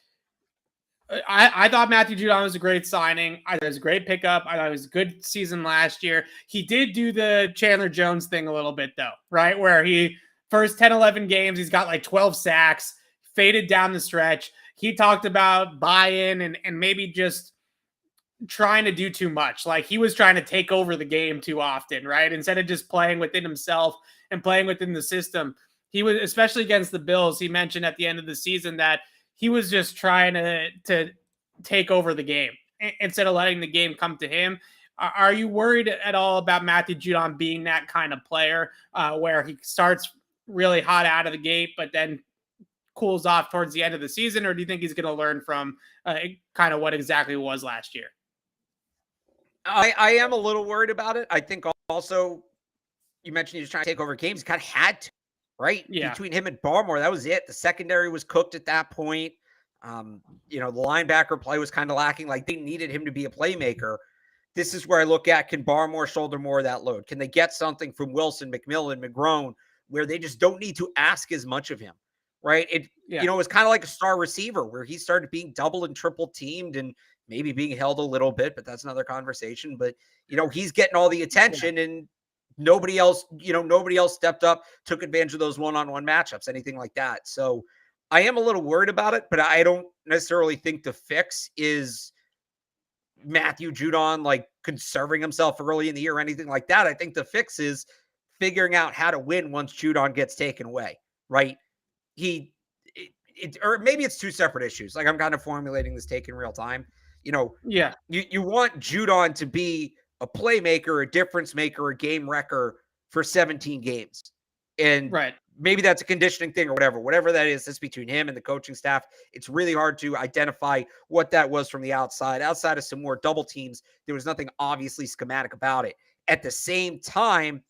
I thought Matthew Judon was a great signing. I thought it was a great pickup. I thought it was a good season last year. He did do the Chandler Jones thing a little bit, though, right? Where he first 10, 11 games, he's got like 12 sacks, faded down the stretch. He talked about buy-in and maybe just trying to do too much. Like he was trying to take over the game too often, right? Instead of just playing within himself and playing within the system. He was, especially against the Bills, he mentioned at the end of the season that he was just trying to take over the game instead of letting the game come to him. Are you worried at all about Matthew Judon being that kind of player where he starts really hot out of the gate, but then cools off towards the end of the season? Or do you think he's going to learn from kind of what exactly was last year? I am a little worried about it. I think also you mentioned he was trying to take over games. He kind of had to, right? Yeah. Between him and Barmore, that was it. The secondary was cooked at that point. The linebacker play was kind of lacking. Like they needed him to be a playmaker. This is where I look at, can Barmore shoulder more of that load? Can they get something from Wilson, McMillan, McGrone, where they just don't need to ask as much of him, right? It was kind of like a star receiver where he started being double and triple teamed and maybe being held a little bit, but that's another conversation. But, he's getting all the attention and nobody else stepped up, took advantage of those one-on-one matchups, anything like that. So I am a little worried about it, but I don't necessarily think the fix is Matthew Judon, like conserving himself early in the year or anything like that. I think the fix is figuring out how to win once Judon gets taken away, right? Or maybe it's two separate issues. Like I'm kind of formulating this take in real time. You want Judon to be a playmaker, a difference maker, a game wrecker for 17 games. And maybe that's a conditioning thing or whatever that is. That's between him and the coaching staff. It's really hard to identify what that was from the outside. Outside of some more double teams, there was nothing obviously schematic about it. At the same time,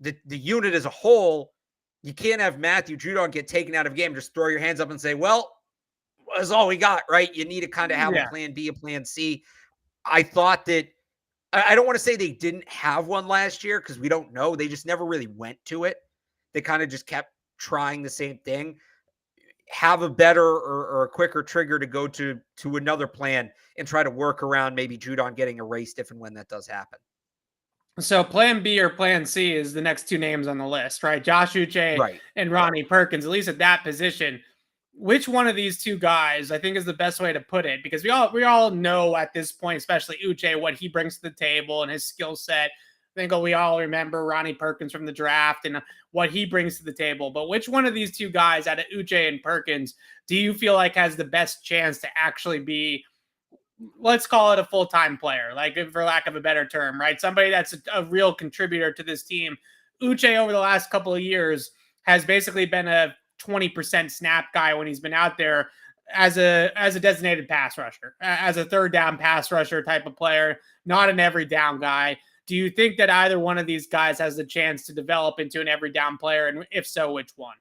the unit as a whole, you can't have Matthew Judon get taken out of a game. Just throw your hands up and say, well, that's all we got, right? You need to kind of have a plan B, a plan C. I thought that I don't want to say they didn't have one last year because we don't know. They just never really went to it. They kind of just kept trying the same thing. Have a better or a quicker trigger to go to another plan and try to work around maybe Judon getting erased if and when that does happen. So plan B or plan C is the next two names on the list, right? Josh Uche and Ronnie Perkins, at least at that position. Which one of these two guys, I think, is the best way to put it? Because we all know at this point, especially Uche, what he brings to the table and his skill set. I think we all remember Ronnie Perkins from the draft and what he brings to the table. But which one of these two guys, out of Uche and Perkins, do you feel like has the best chance to actually be, let's call it a full-time player, like for lack of a better term, right? Somebody that's a real contributor to this team. Uche over the last couple of years has basically been a 20% snap guy when he's been out there as a designated pass rusher, as a third down pass rusher type of player, not an every down guy. Do you think that either one of these guys has the chance to develop into an every down player? And if so, which one?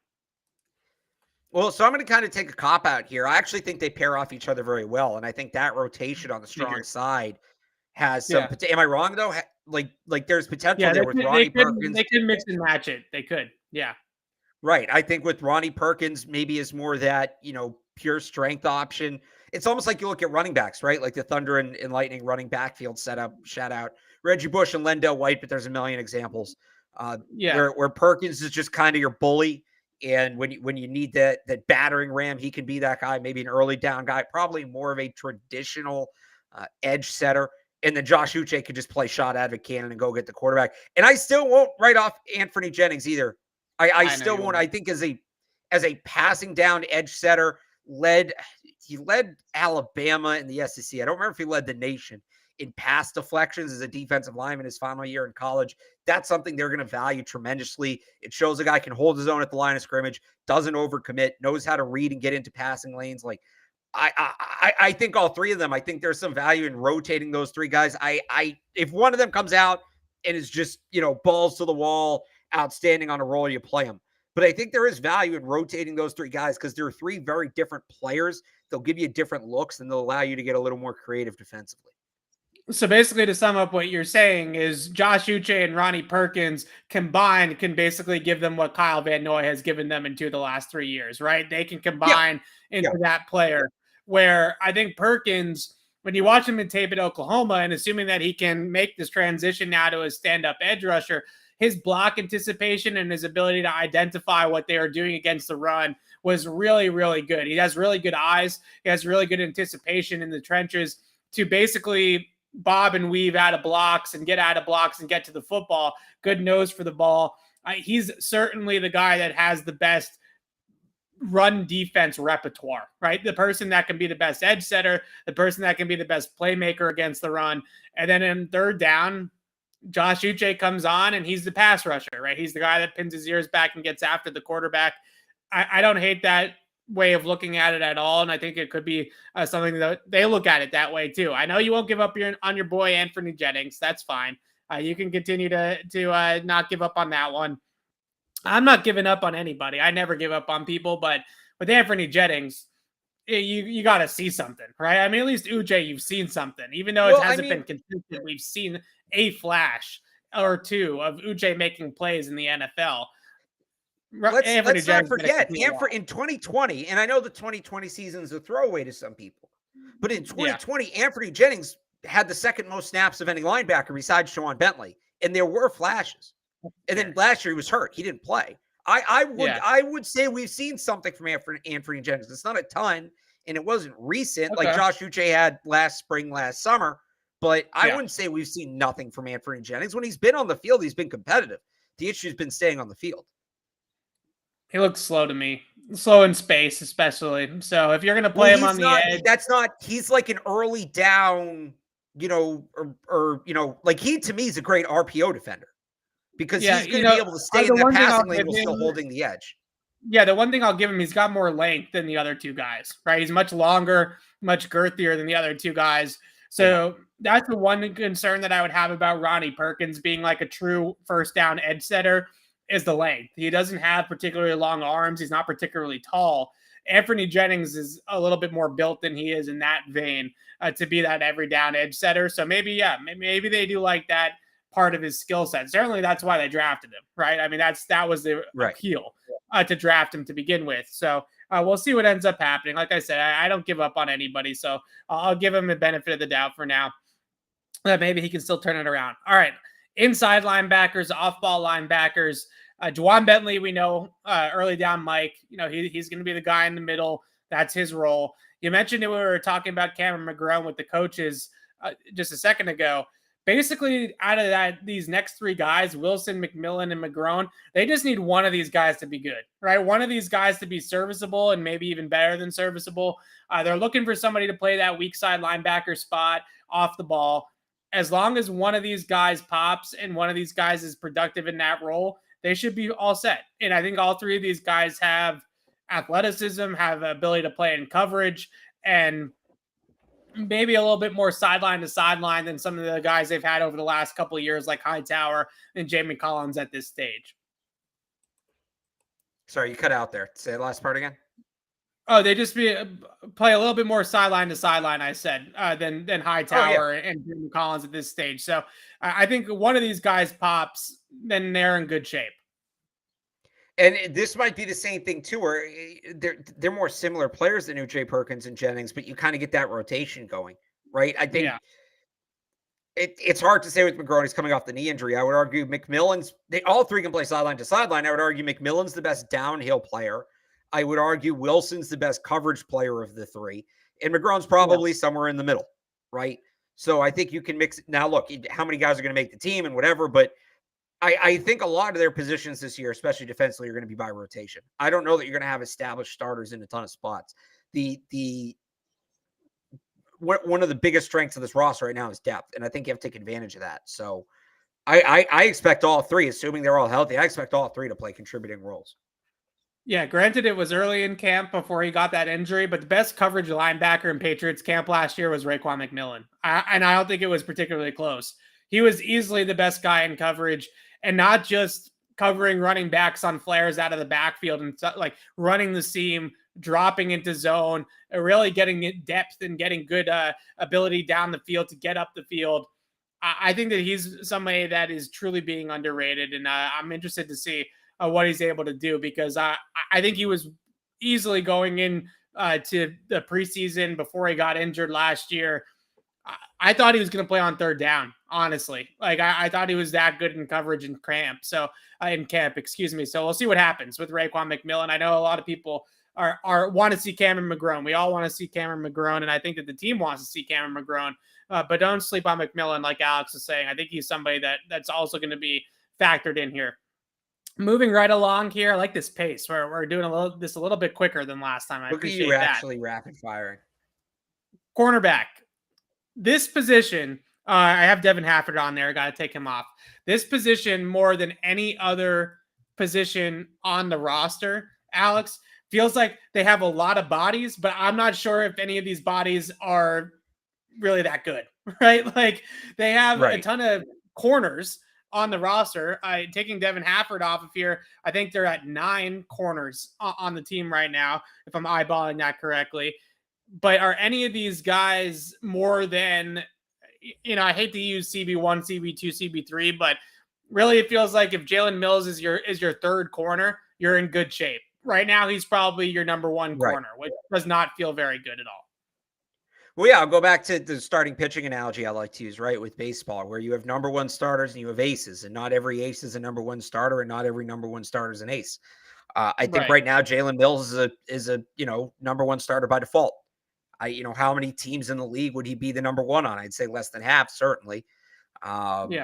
Well, so I'm going to kind of take a cop out here. I actually think they pair off each other very well. And I think that rotation on the strong side has some potential. Am I wrong though? Like there's potential there with Ronnie Perkins. They could mix and match it. They could. Yeah. Right. I think with Ronnie Perkins, maybe is more that, pure strength option. It's almost like you look at running backs, right? Like the Thunder and Lightning running backfield setup, shout out Reggie Bush and Lendell White, but there's a million examples. Where Perkins is just kind of your bully. And when you need that battering ram, he can be that guy, maybe an early down guy, probably more of a traditional edge setter. And then Josh Uche could just play shot out of a cannon and go get the quarterback. And I still won't write off Anthony Jennings either. I still won't. I think as a passing down edge setter, led Alabama in the SEC. I don't remember if he led the nation in pass deflections as a defensive lineman his final year in college. That's something they're going to value tremendously. It shows a guy can hold his own at the line of scrimmage, doesn't overcommit, knows how to read and get into passing lanes. Like, I think all three of them, I think there's some value in rotating those three guys. If one of them comes out and is just, balls to the wall, outstanding on a roll, you play them. But I think there is value in rotating those three guys because they're three very different players. They'll give you different looks and they'll allow you to get a little more creative defensively. So basically, to sum up what you're saying is Josh Uche and Ronnie Perkins combined can basically give them what Kyle Van Noy has given them in 2 of the last 3 years, right? They can combine into that player where I think Perkins, when you watch him in tape at Oklahoma and assuming that he can make this transition now to a stand-up edge rusher, his block anticipation and his ability to identify what they are doing against the run was really, really good. He has really good eyes. He has really good anticipation in the trenches to basically bob and weave out of blocks and get out of blocks and get to the football. Good nose for the ball. He's certainly the guy that has the best run defense repertoire, right? The person that can be the best edge setter, the person that can be the best playmaker against the run. And then in third down, Josh Uche comes on and he's the pass rusher, right? He's the guy that pins his ears back and gets after the quarterback. I don't hate that way of looking at it at all, and I think it could be something that they look at it that way too. I know you won't give up on your boy Anthony Jennings. That's fine. You can continue to not give up on that one. I'm not giving up on anybody. I never give up on people, but with Anthony Jennings, you got to see something, right? I mean, at least Uche, you've seen something, even though it hasn't been consistent. We've seen a flash or two of Uche making plays in the NFL. Let's not forget, in 2020, and I know the 2020 season is a throwaway to some people, but in 2020, Anthony Jennings had the second most snaps of any linebacker besides Sean Bentley, and there were flashes. And then last year he was hurt; he didn't play. I would say we've seen something from Anthony Jennings. It's not a ton, and it wasn't recent like Josh Uche had last spring, last summer. But I wouldn't say we've seen nothing from Anthony Jennings. When he's been on the field, he's been competitive. The issue's been staying on the field. He looks slow to me. Slow in space, especially. So if you're going to play him on the edge. He's like an early down, like he to me is a great RPO defender because he's going to be able to stay in that passing lane while still holding the edge. Yeah, the one thing I'll give him, he's got more length than the other two guys, right? He's much longer, much girthier than the other two guys. So that's the one concern that I would have about Ronnie Perkins being like a true first down edge setter is the length. He doesn't have particularly long arms. He's not particularly tall. Anthony Jennings is a little bit more built than he is in that vein to be that every down edge setter. So maybe they do like that part of his skill set. Certainly that's why they drafted him, right? I mean, that was the appeal to draft him to begin with. So we'll see what ends up happening. Like I said, I don't give up on anybody. So I'll give him the benefit of the doubt for now. Maybe he can still turn it around. All right. Inside linebackers, off-ball linebackers. Juwan Bentley, we know early down Mike. He's going to be the guy in the middle. That's his role. You mentioned that we were talking about Cameron McGrone with the coaches just a second ago. Basically, out of these next three guys, Wilson, McMillan, and McGrone, they just need one of these guys to be good, right? One of these guys to be serviceable and maybe even better than serviceable. They're looking for somebody to play that weak side linebacker spot off the ball. As long as one of these guys pops and one of these guys is productive in that role, they should be all set. And I think all three of these guys have athleticism, have the ability to play in coverage, and maybe a little bit more sideline to sideline than some of the guys they've had over the last couple of years, like Hightower and Jamie Collins at this stage. Sorry, you cut out there. Say the last part again. Oh, they just play a little bit more sideline to sideline, I said, than Hightower and Jamie Collins at this stage. So I think one of these guys pops, then they're in good shape. And this might be the same thing too, where they're more similar players than Uche, Perkins, and Jennings, but you kind of get that rotation going, right? I think it's hard to say with McGrone. He's coming off the knee injury. I would argue all three can play sideline to sideline. I would argue McMillan's the best downhill player. I would argue Wilson's the best coverage player of the three, and McGrone's probably somewhere in the middle, right? So I think you can mix it. Now, look, how many guys are going to make the team and whatever, but I think a lot of their positions this year, especially defensively, are going to be by rotation. I don't know that you're going to have established starters in a ton of spots. the one of the biggest strengths of this roster right now is depth, and I think you have to take advantage of that. So I expect all three, assuming they're all healthy. I expect all three to play contributing roles. Yeah, granted, it was early in camp before he got that injury, but the best coverage linebacker in Patriots camp last year was Raekwon McMillan. And I don't think it was particularly close. He was easily the best guy in coverage, and not just covering running backs on flares out of the backfield and like running the seam, dropping into zone, really getting depth and getting good ability down the field to get up the field. I think that he's somebody that is truly being underrated, and I'm interested to see what he's able to do, because I think he was easily going in to the preseason before he got injured last year. I thought he was going to play on third down, honestly. Like I thought he was that good in coverage in camp. So in camp, excuse me. So we'll see what happens with Raekwon McMillan. I know a lot of people are want to see Cameron McGrone. We all want to see Cameron McGrone, and I think that the team wants to see Cameron McGrone. But don't sleep on McMillan, like Alex was saying. I think he's somebody that's also going to be factored in here. Moving right along here, I like this pace. We're doing a little bit quicker than last time. I appreciate that. Actually rapid firing. Cornerback. This position, I have Devin Hafford on there. Got to take him off. This position, more than any other position on the roster, Alex, feels like they have a lot of bodies, but I'm not sure if any of these bodies are really that good, right? Like they have a ton of corners on the roster. Taking Devin Hafford off of here, I think they're at 9 corners on the team right now, if I'm eyeballing that correctly. But are any of these guys more than, I hate to use CB1, CB2, CB3, but really it feels like if Jalen Mills is your third corner, you're in good shape. Right now, he's probably your number one corner, which does not feel very good at all. Well, yeah, I'll go back to the starting pitching analogy I like to use, right, with baseball, where you have number one starters and you have aces, and not every ace is a number one starter, and not every number one starter is an ace. I think right now Jalen Mills is a number one starter by default. How many teams in the league would he be the number one on? I'd say less than half, certainly. And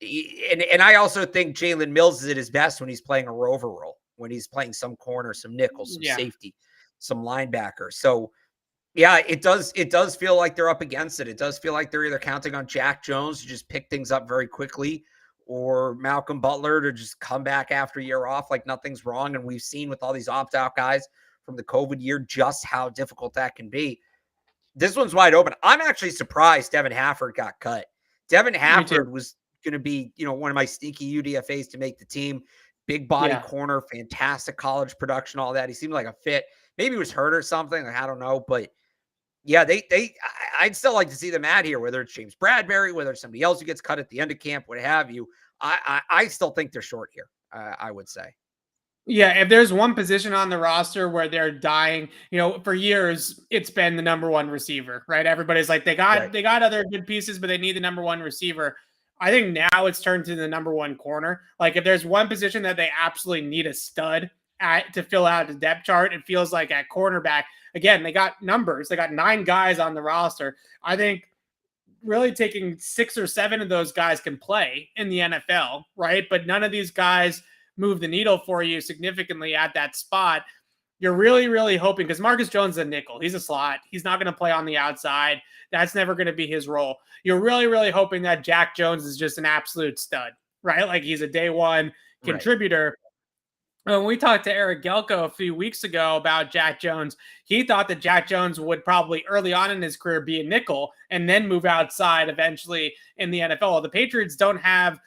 I also think Jalen Mills is at his best when he's playing a rover role, when he's playing some corner, some nickel, some safety, some linebacker. So, yeah, it does feel like they're up against it. It does feel like they're either counting on Jack Jones to just pick things up very quickly, or Malcolm Butler to just come back after a year off like nothing's wrong. And we've seen with all these opt-out guys from the COVID year just how difficult that can be. This one's wide open. I'm actually surprised Devin Hafford got cut. Devin Hafford was going to be, one of my sneaky UDFAs to make the team. Big body corner, fantastic college production, all that. He seemed like a fit. Maybe he was hurt or something. I don't know. But yeah, I'd still like to see them out here, whether it's James Bradbury, whether it's somebody else who gets cut at the end of camp, what have you. I still think they're short here, I would say. Yeah, if there's one position on the roster where they're dying, for years it's been the number one receiver, right? Everybody's like they got other good pieces, but they need the number one receiver. I think now it's turned to the number one corner. Like if there's one position that they absolutely need a stud to fill out the depth chart, it feels like at cornerback. Again, they got numbers. They got 9 guys on the roster. I think really taking 6 or 7 of those guys can play in the NFL, right? But none of these guys move the needle for you significantly at that spot. You're really, really hoping, because Marcus Jones is a nickel. He's a slot. He's not going to play on the outside. That's never going to be his role. You're really, really hoping that Jack Jones is just an absolute stud, right? Like he's a day one contributor. When we talked to Eric Gelko a few weeks ago about Jack Jones, he thought that Jack Jones would probably early on in his career be a nickel and then move outside eventually in the NFL. The Patriots don't have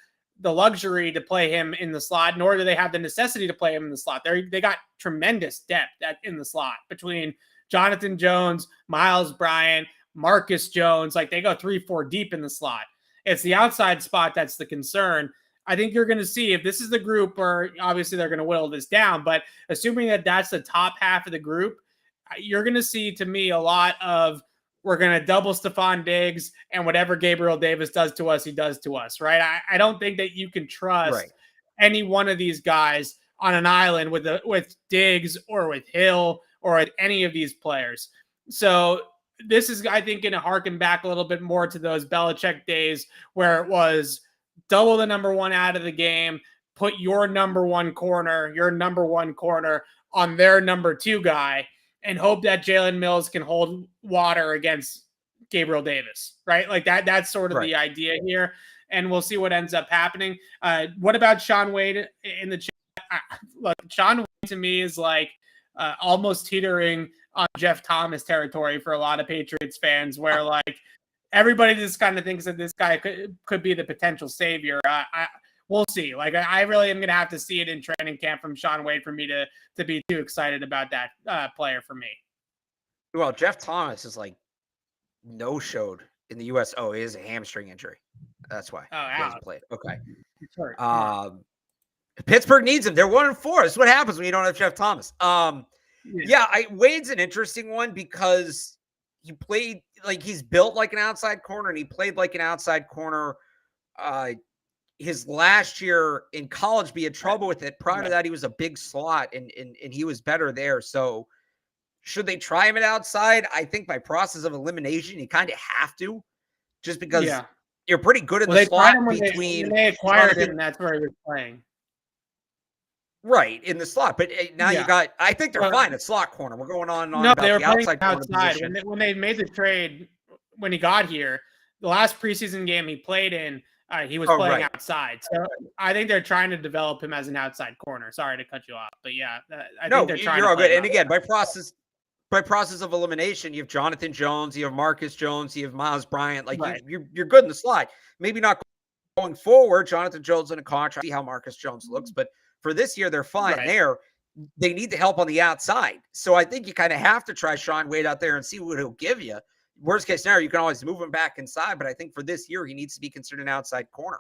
the luxury to play him in the slot, nor do they have the necessity to play him in the slot. They got tremendous depth in the slot between Jonathan Jones, Miles Bryant, Marcus Jones. Like they go 3-4 deep in the slot. It's the outside spot that's the concern. I think you're going to see, if this is the group where obviously they're going to whittle this down, but assuming that that's the top half of the group, you're going to see, to me, a lot of, we're going to double Stephon Diggs, and whatever Gabriel Davis does to us, he does to us, right? I don't think that you can trust any one of these guys on an island with Diggs or with Hill or with any of these players. So this is, I think, going to harken back a little bit more to those Belichick days where it was double the number one out of the game, put your number one corner on their number two guy, and hope that Jalen Mills can hold water against Gabriel Davis, right? Like that's sort of the idea here. And we'll see what ends up happening. What about Sean Wade in the chat? Look, Sean Wade to me is like almost teetering on Jeff Thomas territory for a lot of Patriots fans, where like everybody just kind of thinks that this guy could be the potential savior. We'll see. Like I really am going to have to see it in training camp from Sean Wade for me to be too excited about that player for me. Well, Jeff Thomas is like no-showed in the U.S. Oh, he has a hamstring injury. That's why he hasn't played. Okay. Pittsburgh needs him. They're 1-4. This is what happens when you don't have Jeff Thomas. Wade's an interesting one because he played like he's built like an outside corner, and he played like an outside corner his last year in college. He had trouble with it. Prior to that, he was a big slot, and he was better there. So should they try him at outside? I think by process of elimination, you kind of have to, just because you're pretty good in the slot between. When they acquired him, that's where he was playing. Right, in the slot. But now you got, I think they're fine at slot corner. We're going on no, about they were the outside corner outside. When they made the trade, when he got here, the last preseason game he played in, he was playing outside. So I think they're trying to develop him as an outside corner. Sorry to cut you off. But yeah, I think they're trying to. You're all good. And again, by process of elimination, you have Jonathan Jones, you have Marcus Jones, you have Miles Bryant. Like you're good in the slot. Maybe not going forward. Jonathan Jones in a contract. See how Marcus Jones looks, but for this year, they're fine there. They need the help on the outside. So I think you kind of have to try Sean Wade out there and see what he'll give you. Worst case scenario, you can always move him back inside. But I think for this year, he needs to be considered an outside corner.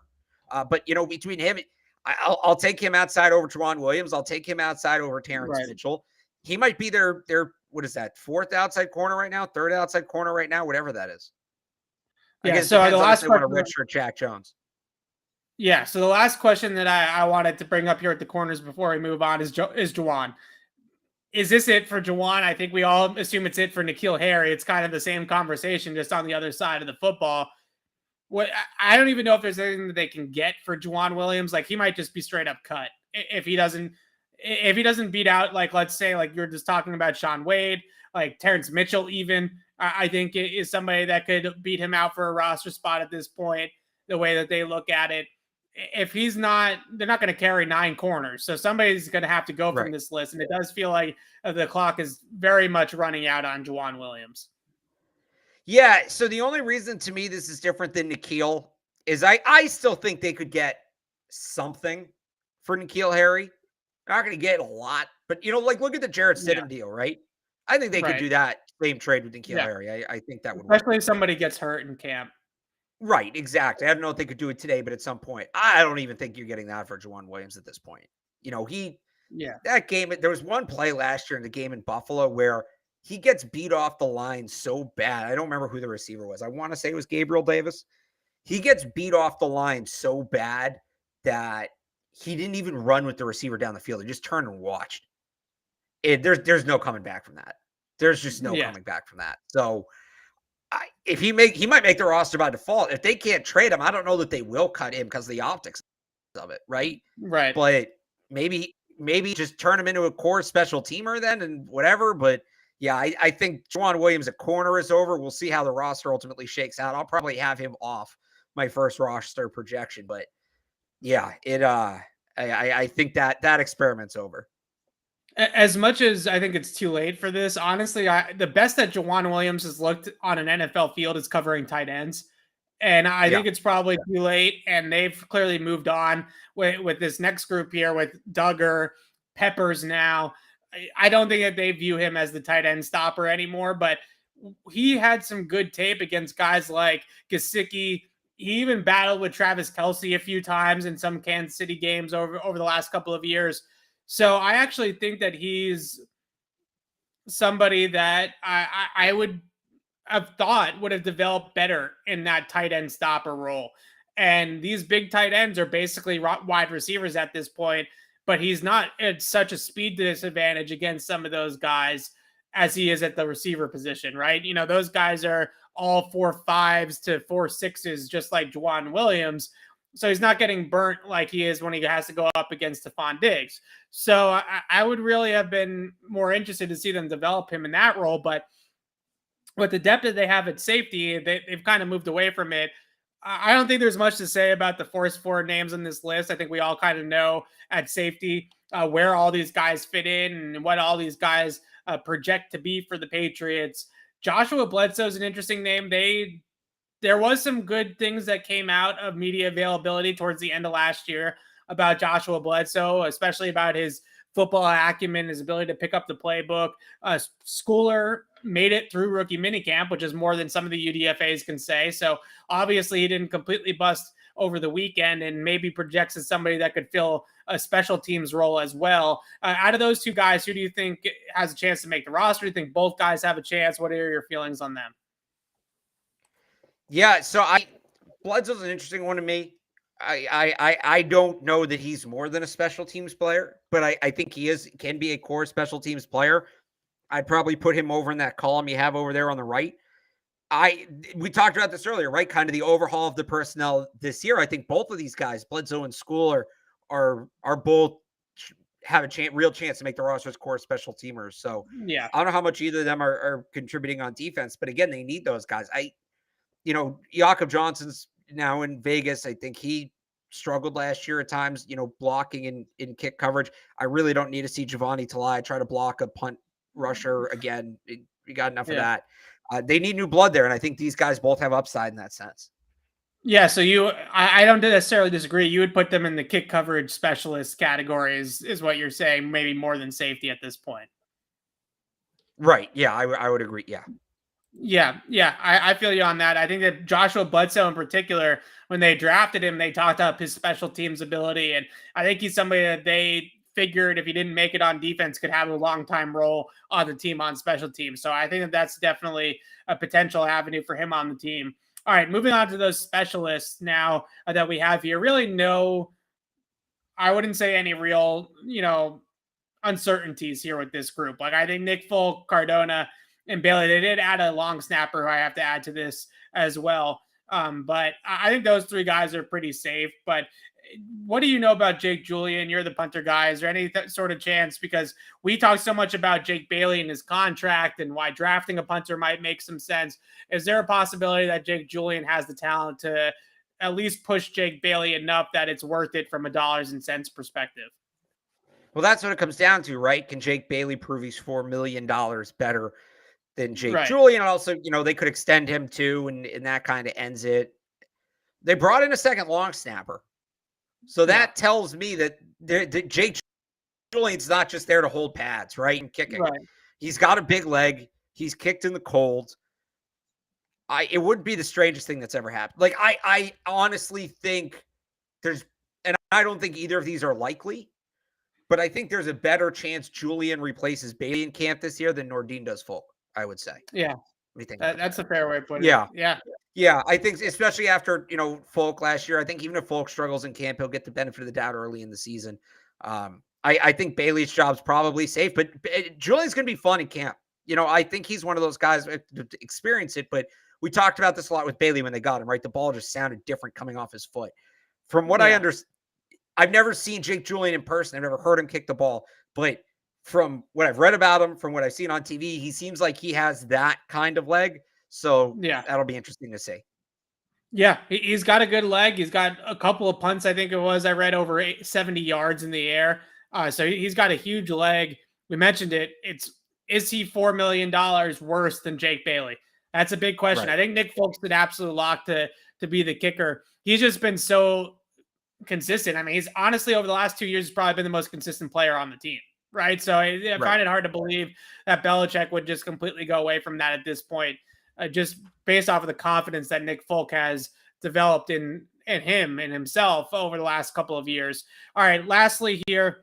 But, between him, I'll take him outside over Juwan Williams. I'll take him outside over Terrence Mitchell. He might be their what is that, fourth outside corner right now, third outside corner right now, whatever that is. I guess so the last question, want to redshirt Jack Jones. Yeah, so the last question that I wanted to bring up here at the corners before we move on is Juwan. Is this it for Juwan? I think we all assume it's it for N'Keal Harry. It's kind of the same conversation, just on the other side of the football. I don't even know if there's anything that they can get for Juwan Williams. Like, he might just be straight up cut if he doesn't beat out, like, let's say, like you're just talking about Sean Wade, like Terrence Mitchell even, I think is somebody that could beat him out for a roster spot at this point, the way that they look at it. If he's not, they're not going to carry 9 corners. So somebody's going to have to go from this list. And it does feel like the clock is very much running out on Juwan Williams. Yeah. So the only reason to me this is different than N'Keal is I still think they could get something for N'Keal Harry. They're not going to get a lot, but like look at the Jarrett Stidham deal, right? I think they could do that same trade with N'Keal Harry. I think that would work. Especially if somebody gets hurt in camp. Right, exactly. I don't know if they could do it today, but at some point, I don't even think you're getting that for Juwan Williams at this point. That game, there was one play last year in the game in Buffalo where he gets beat off the line so bad. I don't remember who the receiver was. I want to say it was Gabriel Davis. He gets beat off the line so bad that he didn't even run with the receiver down the field. He just turned and watched. There's no coming back from that. There's just no coming back from that. So he might make the roster by default. If they can't trade him, I don't know that they will cut him because of the optics of it, right? Right. But maybe just turn him into a core special teamer then and whatever. But yeah, I think Juwan Williams at corner is over. We'll see how the roster ultimately shakes out. I'll probably have him off my first roster projection. But yeah, I think that experiment's over. As much as I think it's too late for this, honestly, the best that Juwan Williams has looked on an NFL field is covering tight ends. And I think it's probably too late. And they've clearly moved on with this next group here with Duggar, Peppers now. I don't think that they view him as the tight end stopper anymore, but he had some good tape against guys like Gesicki. He even battled with Travis Kelce a few times in some Kansas City games over the last couple of years. So I actually think that he's somebody that I would have thought would have developed better in that tight end stopper role. And these big tight ends are basically wide receivers at this point, but he's not at such a speed disadvantage against some of those guys as he is at the receiver position, right? Those guys are all 4.5s to 4.6s, just like Juwan Williams. So he's not getting burnt like he is when he has to go up against Stephon Diggs. So I would really have been more interested to see them develop him in that role. But with the depth that they have at safety, they've kind of moved away from it. I don't think there's much to say about the first four names on this list. I think we all kind of know at safety where all these guys fit in and what all these guys project to be for the Patriots. Joshua Bledsoe is an interesting name. There was some good things that came out of media availability towards the end of last year about Joshua Bledsoe, especially about his football acumen, his ability to pick up the playbook. Schooler made it through rookie minicamp, which is more than some of the UDFAs can say. So obviously he didn't completely bust over the weekend and maybe projects as somebody that could fill a special teams role as well. Out of those two guys, who do you think has a chance to make the roster? Do you think both guys have a chance? What are your feelings on them? Yeah, so Bledsoe's an interesting one to me. I don't know that he's more than a special teams player, but I think he can be a core special teams player. I'd probably put him over in that column you have over there on the right. We talked about this earlier, right? Kind of the overhaul of the personnel this year. I think both of these guys, Bledsoe and School, are both have a real chance to make the roster as core special teamers. So yeah, I don't know how much either of them are contributing on defense, but again, they need those guys. Jakob Johnson's now in Vegas. I think he struggled last year at times, blocking in kick coverage. I really don't need to see Giovanni Talai try to block a punt rusher again. We got enough of that. They need new blood there, and I think these guys both have upside in that sense. Yeah, so I don't necessarily disagree. You would put them in the kick coverage specialist category, is what you're saying, maybe more than safety at this point. Right. Yeah, I would agree. Yeah. Yeah, I feel you on that. I think that Joshua Bledsoe in particular, when they drafted him, they talked up his special teams ability. And I think he's somebody that they figured if he didn't make it on defense could have a long time role on the team on special teams. So I think that that's definitely a potential avenue for him on the team. All right, moving on to those specialists now that we have here. Really I wouldn't say any real, uncertainties here with this group. Like I think Nick Folk, Cardona, and Bailey, they did add a long snapper who I have to add to this as well. But I think those three guys are pretty safe. But what do you know about Jake Julian? You're the punter guy. Is there any sort of chance? Because we talk so much about Jake Bailey and his contract and why drafting a punter might make some sense. Is there a possibility that Jake Julian has the talent to at least push Jake Bailey enough that it's worth it from a dollars and cents perspective? Well, that's what it comes down to, right? Can Jake Bailey prove he's $4 million better than Jake Julian? And also, they could extend him too, and that kind of ends it. They brought in a second long snapper. So that tells me that Jake Julian's not just there to hold pads, right? And kicking. Right. He's got a big leg. He's kicked in the cold. It would be the strangest thing that's ever happened. Like, I honestly think and I don't think either of these are likely, but I think there's a better chance Julian replaces Bailey in camp this year than Nordin does Folk, I would say. Yeah. That's a fair way of putting it. Yeah. Yeah, I think especially after, Folk last year, I think even if Folk struggles in camp, he'll get the benefit of the doubt early in the season. I think Bailey's job's probably safe, but Julian's going to be fun in camp. I think he's one of those guys to experience it, but we talked about this a lot with Bailey when they got him, right? The ball just sounded different coming off his foot. From what I understand, I've never seen Jake Julian in person. I've never heard him kick the ball, but from what I've read about him, from what I've seen on TV, he seems like he has that kind of leg. So that'll be interesting to see. Yeah, he's got a good leg. He's got a couple of punts, I think it was. I read over 70 yards in the air. So he's got a huge leg. We mentioned it. Is he $4 million worse than Jake Bailey? That's a big question. Right. I think Nick Folk's an absolute lock to be the kicker. He's just been so consistent. I mean, he's honestly over the last 2 years has probably been the most consistent player on the team. Right. So I find it hard to believe that Belichick would just completely go away from that at this point. Just based off of the confidence that Nick Folk has developed in him and himself over the last couple of years. All right, lastly here,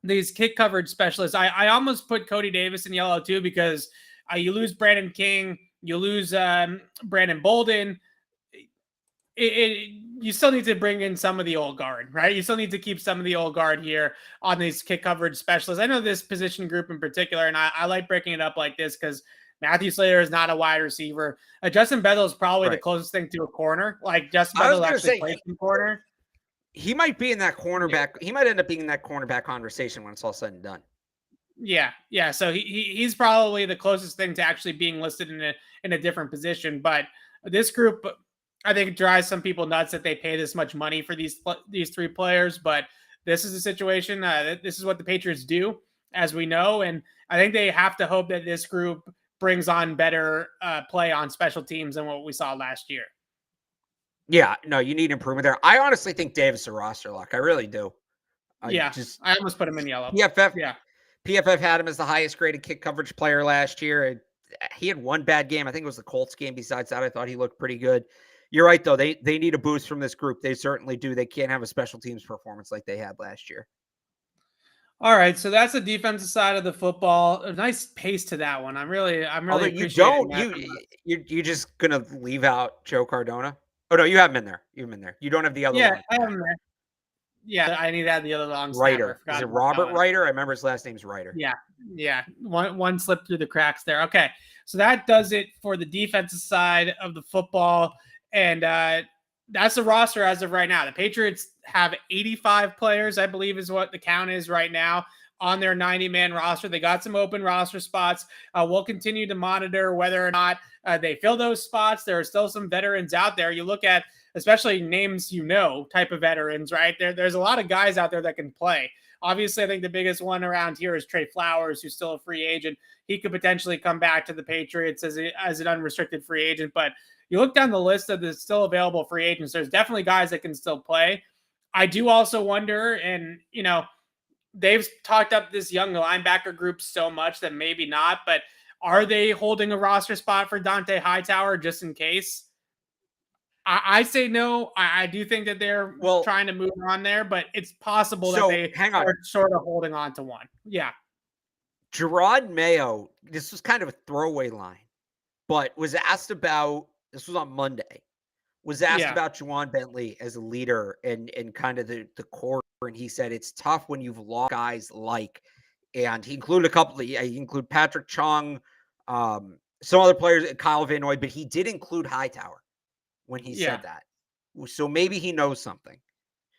these kick coverage specialists. I almost put Cody Davis in yellow too because you lose Brandon King, you lose Brandon Bolden. You still need to bring in some of the old guard, right? You still need to keep some of the old guard here on these kick coverage specialists. I know this position group in particular, and I like breaking it up like this because Matthew Slater is not a wide receiver. Justin Bethel is probably the closest thing to a corner. Like Justin Bethel actually plays some corner. He might be in that cornerback. Yeah. He might end up being in that cornerback conversation when it's all said and done. Yeah. So he's probably the closest thing to actually being listed in a different position. But this group, I think, it drives some people nuts that they pay this much money for these three players. But this is a situation. This is what the Patriots do, as we know, and I think they have to hope that this group brings on better play on special teams than what we saw last year. Yeah, no, you need improvement there. I honestly think Davis is a roster lock. I really do. I almost put him in yellow. PFF had him as the highest graded kick coverage player last year. He had one bad game. I think it was the Colts game. Besides that, I thought he looked pretty good. You're right, though. They need a boost from this group. They certainly do. They can't have a special teams performance like they had last year. All right, so that's the defensive side of the football. A nice pace to that one. I'm really. Although you don't, you're just gonna leave out Joe Cardona. Oh no, you have him in there. You don't have the other one. Yeah, I have him there. Yeah, I need to add the other long Reiter. Is it Robert Reiter? I remember his last name's Reiter. Yeah. One slipped through the cracks there. Okay, so that does it for the defensive side of the football, and that's the roster as of right now. The Patriots have 85 players, I believe, is what the count is right now on their 90-man roster. They got some open roster spots. We'll continue to monitor whether or not they fill those spots. There are still some veterans out there. You look at, especially names type of veterans, right? There's a lot of guys out there that can play. Obviously, I think the biggest one around here is Trey Flowers, who's still a free agent. He could potentially come back to the Patriots as an unrestricted free agent. But you look down the list of the still available free agents, there's definitely guys that can still play. I do also wonder, and, they've talked up this young linebacker group so much that maybe not, but are they holding a roster spot for Dante Hightower just in case? I say no. I do think that they're trying to move on there, but it's possible that they are sort of holding on to one. Yeah. Gerard Mayo, this was kind of a throwaway line, but was asked about, this was on Monday, was asked about Juwan Bentley as a leader and kind of the core. And he said, it's tough when you've lost guys and he included he included Patrick Chung, some other players, Kyle Van Noy, but he did include Hightower when he said that. So maybe he knows something.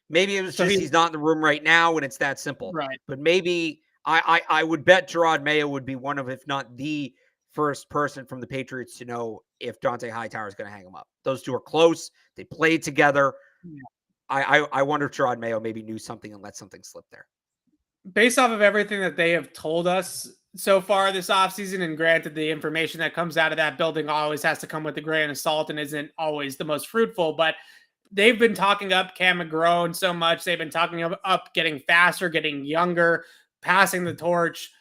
Maybe it was he's not in the room right now and it's that simple. Right. But maybe I would bet Gerard Mayo would be one of, if not the first person from the Patriots to know if Dante Hightower is going to hang him up. Those two are close. They played together. Yeah. I wonder if Gerard Mayo maybe knew something and let something slip there. Based off of everything that they have told us so far this offseason, and granted the information that comes out of that building always has to come with a grain of salt and isn't always the most fruitful, but they've been talking up Cam McGrone so much. They've been talking up getting faster, getting younger, passing the torch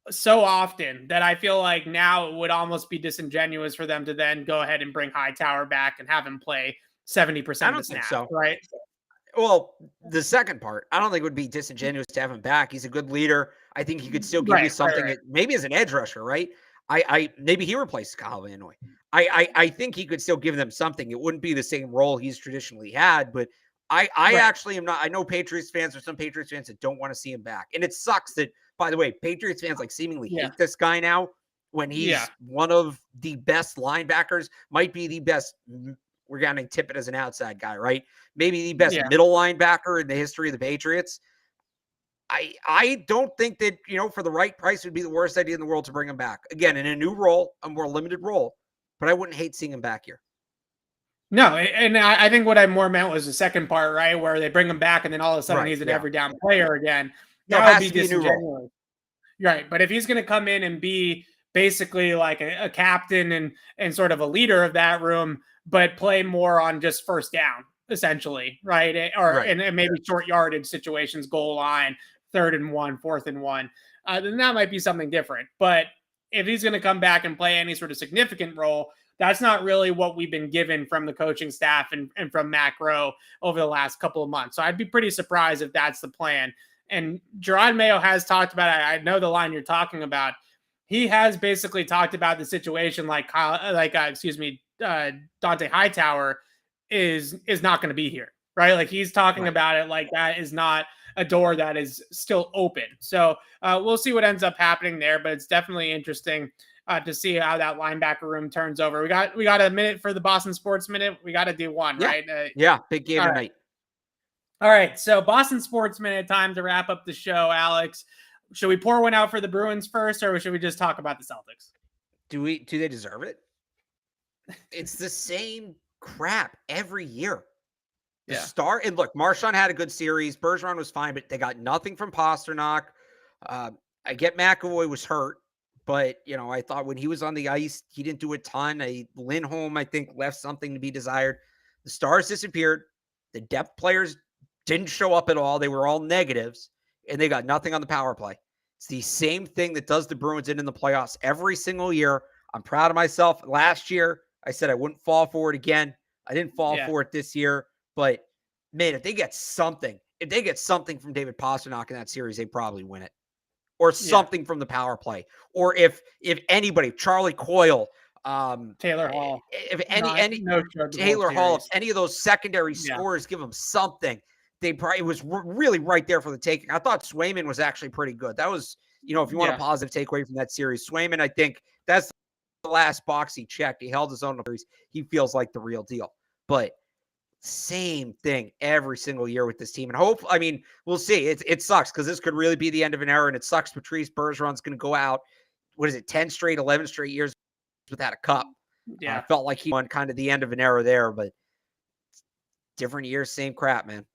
so often that I feel like now it would almost be disingenuous for them to then go ahead and bring Hightower back and have him play 70% of the snap, right? Well, the second part, I don't think it would be disingenuous to have him back. He's a good leader. I think he could still give you something, maybe as an edge rusher, right? Maybe he replaces Kyle Van Noy. I think he could still give them something. It wouldn't be the same role he's traditionally had, but I actually am not. I know Patriots fans or some Patriots fans that don't want to see him back. And it sucks that, by the way, Patriots fans seemingly hate this guy now when he's one of the best linebackers, might be the best. We're going to tip it as an outside guy, right? Maybe the best middle linebacker in the history of the Patriots. I don't think that, for the right price, it would be the worst idea in the world to bring him back. Again, in a new role, a more limited role, but I wouldn't hate seeing him back here. No, and I think what I more meant was the second part, right, where they bring him back and then all of a sudden he's an every down player again. That would be disingenuous. Right, but if he's going to come in and be basically like a captain and sort of a leader of that room, but play more on just first down, essentially, right? And maybe short yardage situations, goal line, 3rd and 1, 4th and 1, then that might be something different. But if he's going to come back and play any sort of significant role, that's not really what we've been given from the coaching staff and from Matt Groh over the last couple of months. So I'd be pretty surprised if that's the plan. And Gerard Mayo has talked about it. I know the line you're talking about. He has basically talked about the situation Dante Hightower is not going to be here, right? Like he's talking about it like that is not a door that is still open. So we'll see what ends up happening there, but it's definitely interesting. to see how that linebacker room turns over. We got a minute for the Boston Sports Minute. We got to do one, Yeah. right? Yeah, big game tonight. All right, so Boston Sports Minute, time to wrap up the show, Alex. Should we pour one out for the Bruins first, or should we just talk about the Celtics? Do they deserve it? It's the same crap every year. The star, and look, Marchand had a good series. Bergeron was fine, but they got nothing from Pastrnak. I get McAvoy was hurt, but I thought when he was on the ice, he didn't do a ton. Lindholm, I think, left something to be desired. The stars disappeared. The depth players didn't show up at all. They were all negatives, and they got nothing on the power play. It's the same thing that does the Bruins in the playoffs every single year. I'm proud of myself. Last year, I said I wouldn't fall for it again. I didn't fall for it this year. But, man, if they get something from David Pastrnak in that series, they probably win it. Or something from the power play. Or if anybody, Charlie Coyle, Taylor Hall. If Taylor Hall, if any of those secondary scorers give them something, it was really right there for the taking. I thought Swayman was actually pretty good. That was, if you want a positive takeaway from that series, Swayman, I think that's the last box he checked. He held his own series. He feels like the real deal. But same thing every single year with this team. And we'll see. It sucks because this could really be the end of an era, and it sucks Patrice Bergeron's going to go out, 10 straight, 11 straight years without a cup. I felt like he won kind of the end of an era there, but different years, same crap, man.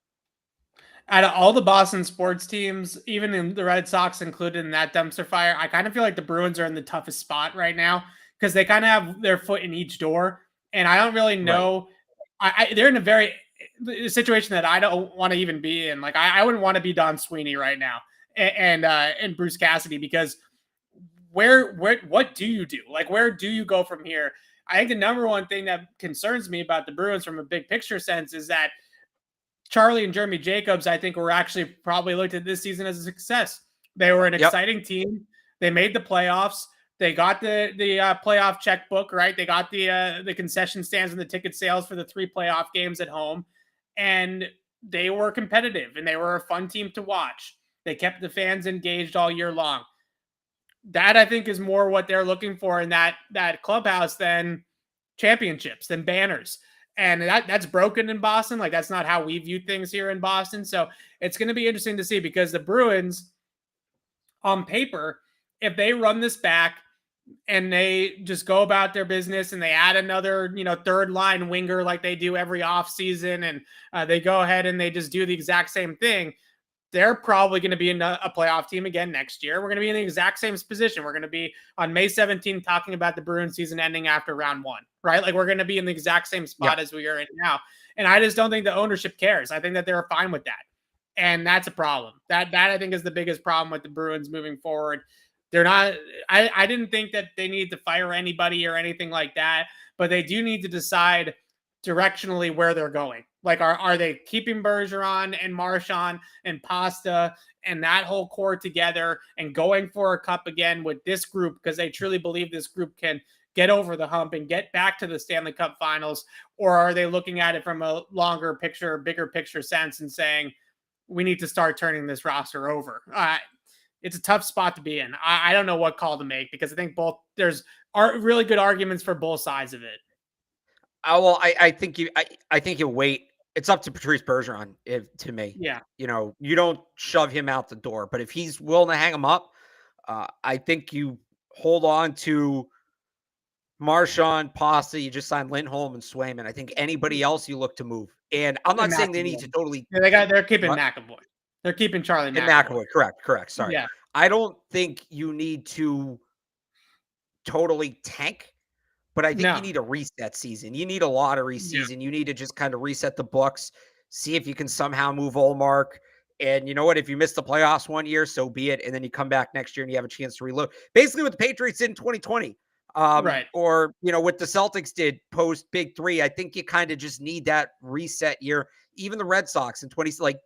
Out of all the Boston sports teams, even in the Red Sox included in that dumpster fire, I kind of feel like the Bruins are in the toughest spot right now because they kind of have their foot in each door. And I don't really know. Right. They're in a situation that I don't want to even be in. Like I wouldn't want to be Don Sweeney right now and Bruce Cassidy, because what do you do? Like, where do you go from here? I think the number one thing that concerns me about the Bruins from a big picture sense is that Charlie and Jeremy Jacobs, I think, were actually probably looked at this season as a success. They were an exciting team. They made the playoffs. They got the playoff checkbook, right? They got the concession stands and the ticket sales for the 3 playoff games at home. And they were competitive, and they were a fun team to watch. They kept the fans engaged all year long. That, I think, is more what they're looking for in that clubhouse than championships, than banners. And that's broken in Boston. Like, that's not how we view things here in Boston. So it's going to be interesting to see, because the Bruins, on paper, if they run this back and they just go about their business and they add another, third line winger like they do every offseason, and they go ahead and they just do the exact same thing, they're probably going to be in a playoff team again next year. We're going to be in the exact same position. We're going to be on May 17th talking about the Bruins season ending after round 1, right? Like, we're going to be in the exact same spot as we are in now. And I just don't think the ownership cares. I think that they're fine with that. And that's a problem. That I think is the biggest problem with the Bruins moving forward. They're not, I didn't think that they need to fire anybody or anything like that, but they do need to decide directionally where they're going. Like, are they keeping Bergeron and Marchand and Pasta and that whole core together and going for a cup again with this group, because they truly believe this group can get over the hump and get back to the Stanley Cup Finals? Or are they looking at it from a longer picture, bigger picture sense and saying, we need to start turning this roster over? It's a tough spot to be in. I don't know what call to make, because I think there's really good arguments for both sides of it. I think you wait. It's up to Patrice Bergeron, to me. Yeah. You don't shove him out the door, but if he's willing to hang him up, I think you hold on to Marchand, Pasta. You just signed Lindholm and Swayman. I think anybody else you look to move. And I'm not saying they need to totally. Yeah, they're keeping McAvoy. They're keeping Charlie McAvoy. Correct. Sorry. Yeah. I don't think you need to totally tank, but I think you need a reset season. You need a lottery season. You need to just kind of reset the books, see if you can somehow move Ullmark. And you know what? If you miss the playoffs one year, so be it. And then you come back next year and you have a chance to reload. Basically what the Patriots did in 2020. Right. Or, what the Celtics did post Big 3. I think you kind of just need that reset year. Even the Red Sox in 20, like,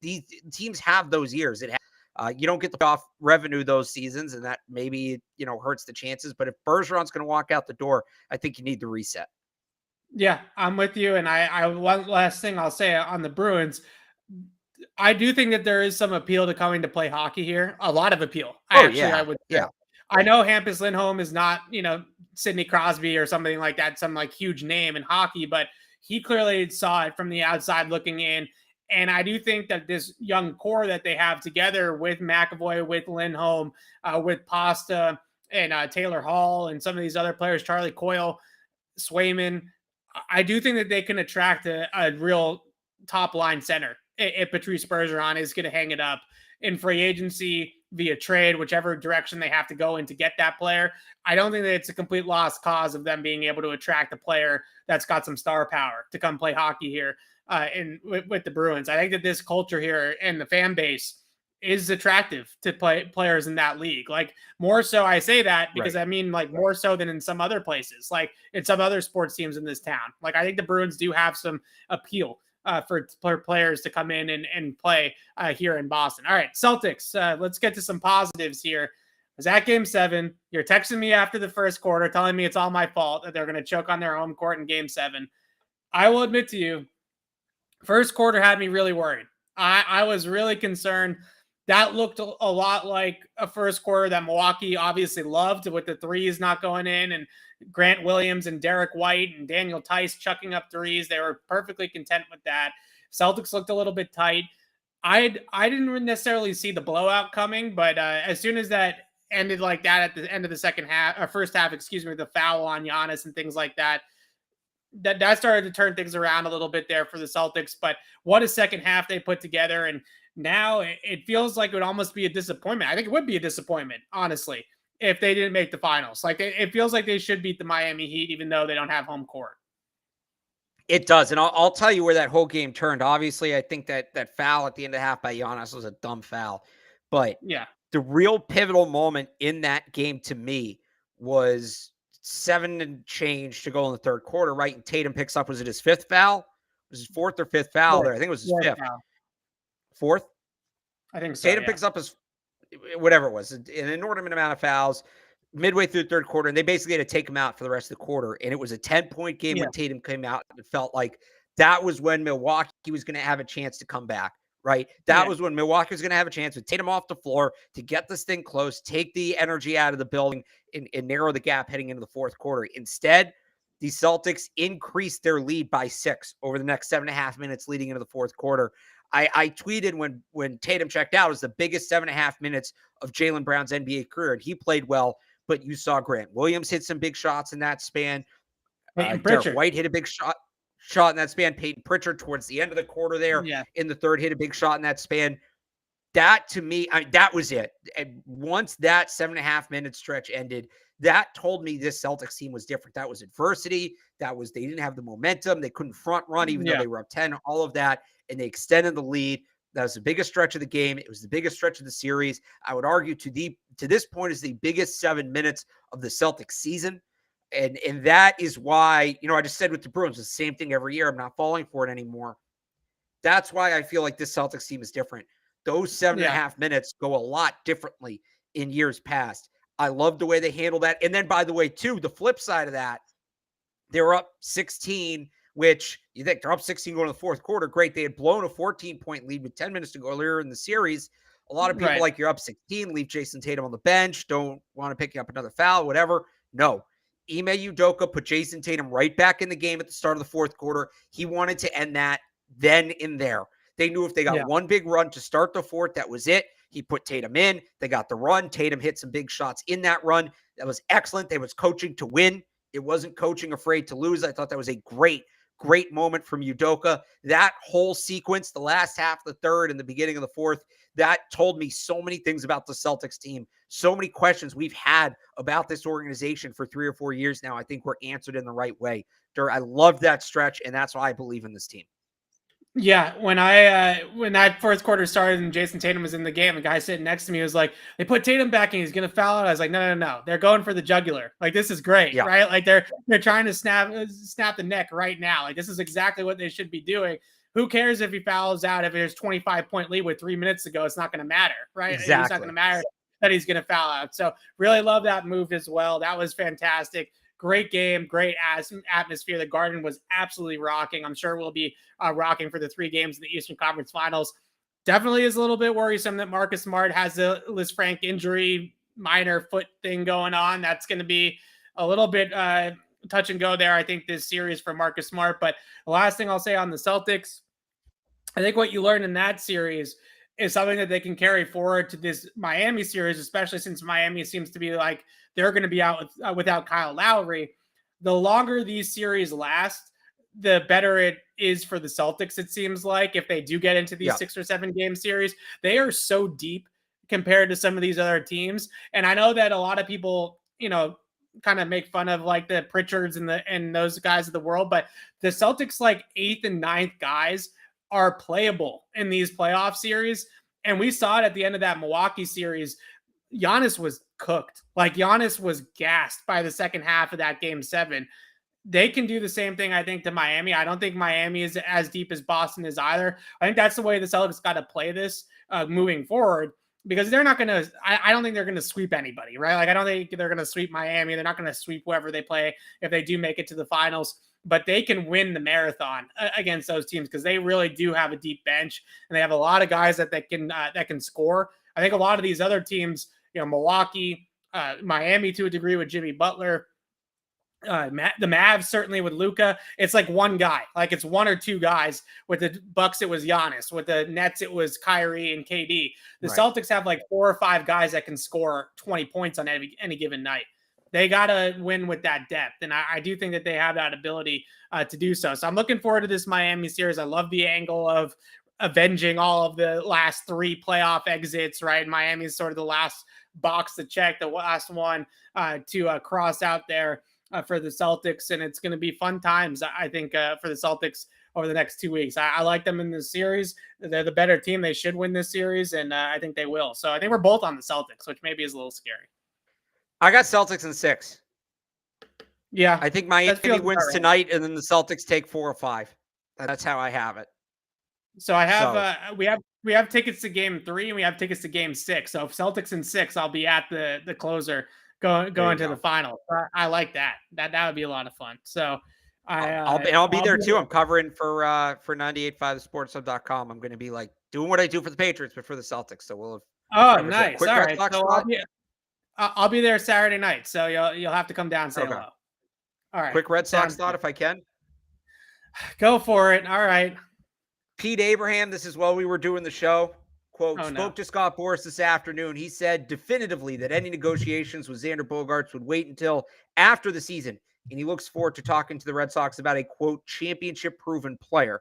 these teams have those years. You don't get the off revenue those seasons, and that maybe, hurts the chances. But if Bergeron's going to walk out the door, I think you need the reset. Yeah, I'm with you. And I one last thing I'll say on the Bruins, I do think that there is some appeal to coming to play hockey here. A lot of appeal. I would say. I know Hampus Lindholm is not, Sidney Crosby or something like that, some like huge name in hockey, but he clearly saw it from the outside looking in. And I do think that this young core that they have together with McAvoy, with Lindholm, with Pasta and Taylor Hall and some of these other players, Charlie Coyle, Swayman, I do think that they can attract a real top line center if Patrice Bergeron is going to hang it up in free agency via trade, whichever direction they have to go in to get that player. I don't think that it's a complete lost cause of them being able to attract a player that's got some star power to come play hockey here with the Bruins. I think that this culture here and the fan base is attractive to players in that league. Like more so, I say that because I mean like more so than in some other places, like in some other sports teams in this town. Like I think the Bruins do have some appeal for players to come in and play here in Boston. All right, Celtics, let's get to some positives here. I was at game 7. You're texting me after the first quarter telling me it's all my fault that they're going to choke on their home court in game 7. I will admit to you, first quarter had me really worried. I was really concerned. That looked a lot like a first quarter that Milwaukee obviously loved, with the threes not going in and Grant Williams and Derek White and Daniel Tice chucking up threes. They were perfectly content with that. Celtics looked a little bit tight. I didn't necessarily see the blowout coming, but as soon as that ended like that at the end of the second half, or first half, excuse me, the foul on Giannis and things like that, that started to turn things around a little bit there for the Celtics. But what a second half they put together. And now it feels like it would almost be a disappointment. I think it would be a disappointment, honestly, if they didn't make the finals. Like it feels like they should beat the Miami Heat, even though they don't have home court. It does. And I'll tell you where that whole game turned. Obviously, I think that foul at the end of the half by Giannis was a dumb foul. But yeah, the real pivotal moment in that game to me was 7 and change to go in the third quarter, right? And Tatum picks up, was it his 5th foul? Was his 4th or 5th foul there? I think it was his 5th. Foul. 4th? I think so. Tatum picks up his, whatever it was, an inordinate amount of fouls midway through the third quarter, and they basically had to take him out for the rest of the quarter. And it was a 10-point game when Tatum came out. It felt like that was when Milwaukee was going to have a chance to come back, right? That was when Milwaukee was going to have a chance with Tatum off the floor to get this thing close, take the energy out of the building, and narrow the gap heading into the fourth quarter. Instead, the Celtics increased their lead by 6 over the next 7.5 minutes leading into the fourth quarter. I tweeted when Tatum checked out, it was the biggest 7.5 minutes of Jaylen Brown's NBA career, and he played well. But you saw Grant Williams hit some big shots in that span. Derek White hit a big shot in that span. Peyton Pritchard towards the end of the quarter there in the third hit a big shot in that span. That to me, that was it. And once that 7.5 minute stretch ended, that told me this Celtics team was different. That was adversity. That was, they didn't have the momentum. They couldn't front run, even though they were up 10, all of that. And they extended the lead. That was the biggest stretch of the game. It was the biggest stretch of the series. I would argue to this point is the biggest 7 minutes of the Celtics season. And that is why, I just said with the Bruins, the same thing every year. I'm not falling for it anymore. That's why I feel like this Celtics team is different. Those 7.5 minutes go a lot differently in years past. I love the way they handle that. And then, by the way, too, the flip side of that, they were up 16, which you think they're up 16 going to the fourth quarter. Great. They had blown a 14-point lead with 10 minutes to go earlier in the series. A lot of people like, you're up 16, leave Jason Tatum on the bench, don't want to pick up another foul, whatever. No. Ime Udoka put Jason Tatum right back in the game at the start of the fourth quarter. He wanted to end that then and there. They knew if they got one big run to start the fourth, that was it. He put Tatum in. They got the run. Tatum hit some big shots in that run. That was excellent. They was coaching to win. It wasn't coaching afraid to lose. I thought that was a great moment from Udoka. That whole sequence, the last half of the third and the beginning of the fourth, that told me so many things about the Celtics team. So many questions we've had about this organization for 3 or 4 years now, I think were answered in the right way. I love that stretch, and that's why I believe in this team. Yeah, when that first quarter started and Jason Tatum was in the game, the guy sitting next to me was like, they put Tatum back and he's going to foul out. I was like, no. They're going for the jugular. Like, this is great, right? Like, they're trying to snap the neck right now. Like, this is exactly what they should be doing. Who cares if he fouls out? If there's 25-point lead with 3 minutes to go, it's not going to matter, right? Exactly. It's not going to matter that he's going to foul out. So really love that move as well. That was fantastic. Great game, great atmosphere. The Garden was absolutely rocking. I'm sure we'll be rocking for the 3 games in the Eastern Conference Finals. Definitely is a little bit worrisome that Marcus Smart has a Lisfranc injury minor foot thing going on. That's going to be a little bit touch and go there, I think, this series for Marcus Smart. But the last thing I'll say on the Celtics, I think what you learned in that series is something that they can carry forward to this Miami series, especially since Miami seems to be like they're going to be out without Kyle Lowry. The longer these series last, the better it is for the Celtics, it seems like, if they do get into these 6 or 7 game series. They are so deep compared to some of these other teams. And I know that a lot of people, kind of make fun of like the Pritchards and those guys of the world, but the Celtics like 8th and 9th guys are playable in these playoff series. And we saw it at the end of that Milwaukee series. Giannis was cooked. Like Giannis was gassed by the second half of that game 7. They can do the same thing, I think, to Miami. I don't think Miami is as deep as Boston is either. I think that's the way the Celtics got to play this moving forward, because they're not going to, I don't think they're going to sweep anybody, right? Like, I don't think they're going to sweep Miami. They're not going to sweep whoever they play if they do make it to the finals, but they can win the marathon against those teams because they really do have a deep bench and they have a lot of guys that can score. I think a lot of these other teams, Milwaukee, Miami to a degree with Jimmy Butler, the Mavs certainly with Luka, it's like one guy, like it's 1 or 2 guys. With the Bucks, it was Giannis. With the Nets, it was Kyrie and KD. The Celtics have like 4 or 5 guys that can score 20 points on any given night. They got to win with that depth. And I do think that they have that ability to do so. So I'm looking forward to this Miami series. I love the angle of avenging all of the last 3 playoff exits, right? Miami is sort of the last box to check, the last one to cross out there for the Celtics. And it's going to be fun times, I think, for the Celtics over the next 2 weeks. I like them in this series. They're the better team. They should win this series, and I think they will. So I think we're both on the Celtics, which maybe is a little scary. I got Celtics in 6. Yeah. I think Miami wins tonight, and then the Celtics take 4 or 5. That's how I have it. So I have we have tickets to game 3 and we have tickets to game 6. So if Celtics in 6, I'll be at the closer going to the final. I like that. That would be a lot of fun. So I'll be there too. I'm covering for 98.5thesportshub.com. I'm going to be like doing what I do for the Patriots, but for the Celtics. So we'll have nice. All right. So I'll be there Saturday night. So you'll have to come down and say hello. All right. Quick Red Sox thought, if I can. Go for it. All right. Pete Abraham, this is while we were doing the show, quote, spoke to Scott Boras this afternoon. He said definitively that any negotiations with Xander Bogaerts would wait until after the season, and he looks forward to talking to the Red Sox about a, quote, championship-proven player.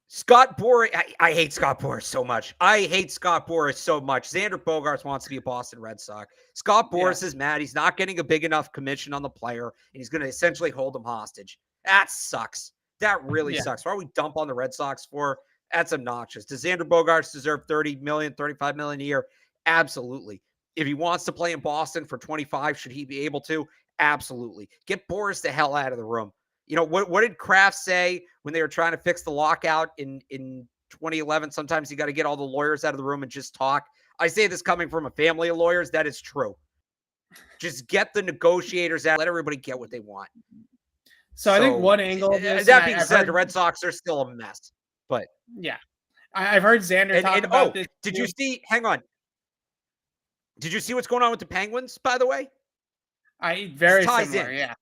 Scott Boras, I hate Scott Boras so much. Xander Bogaerts wants to be a Boston Red Sox. Scott Boras is mad. He's not getting a big enough commission on the player, and he's going to essentially hold him hostage. That sucks. That really sucks. Why are we dump on the Red Sox for? That's obnoxious. Does Xander Bogaerts deserve $30 million, $35 million a year? Absolutely. If he wants to play in Boston for 25, should he be able to? Absolutely. Get Boras the hell out of the room. What did Kraft say when they were trying to fix the lockout in 2011? Sometimes you got to get all the lawyers out of the room and just talk. I say this coming from a family of lawyers. That is true. Just get the negotiators out. Let everybody get what they want. So I think one angle of this, that being said, the Red Sox are still a mess. But yeah, I've heard Xander talk about this. Did you see? Hang on. Did you see what's going on with the Penguins? By the way, very similar.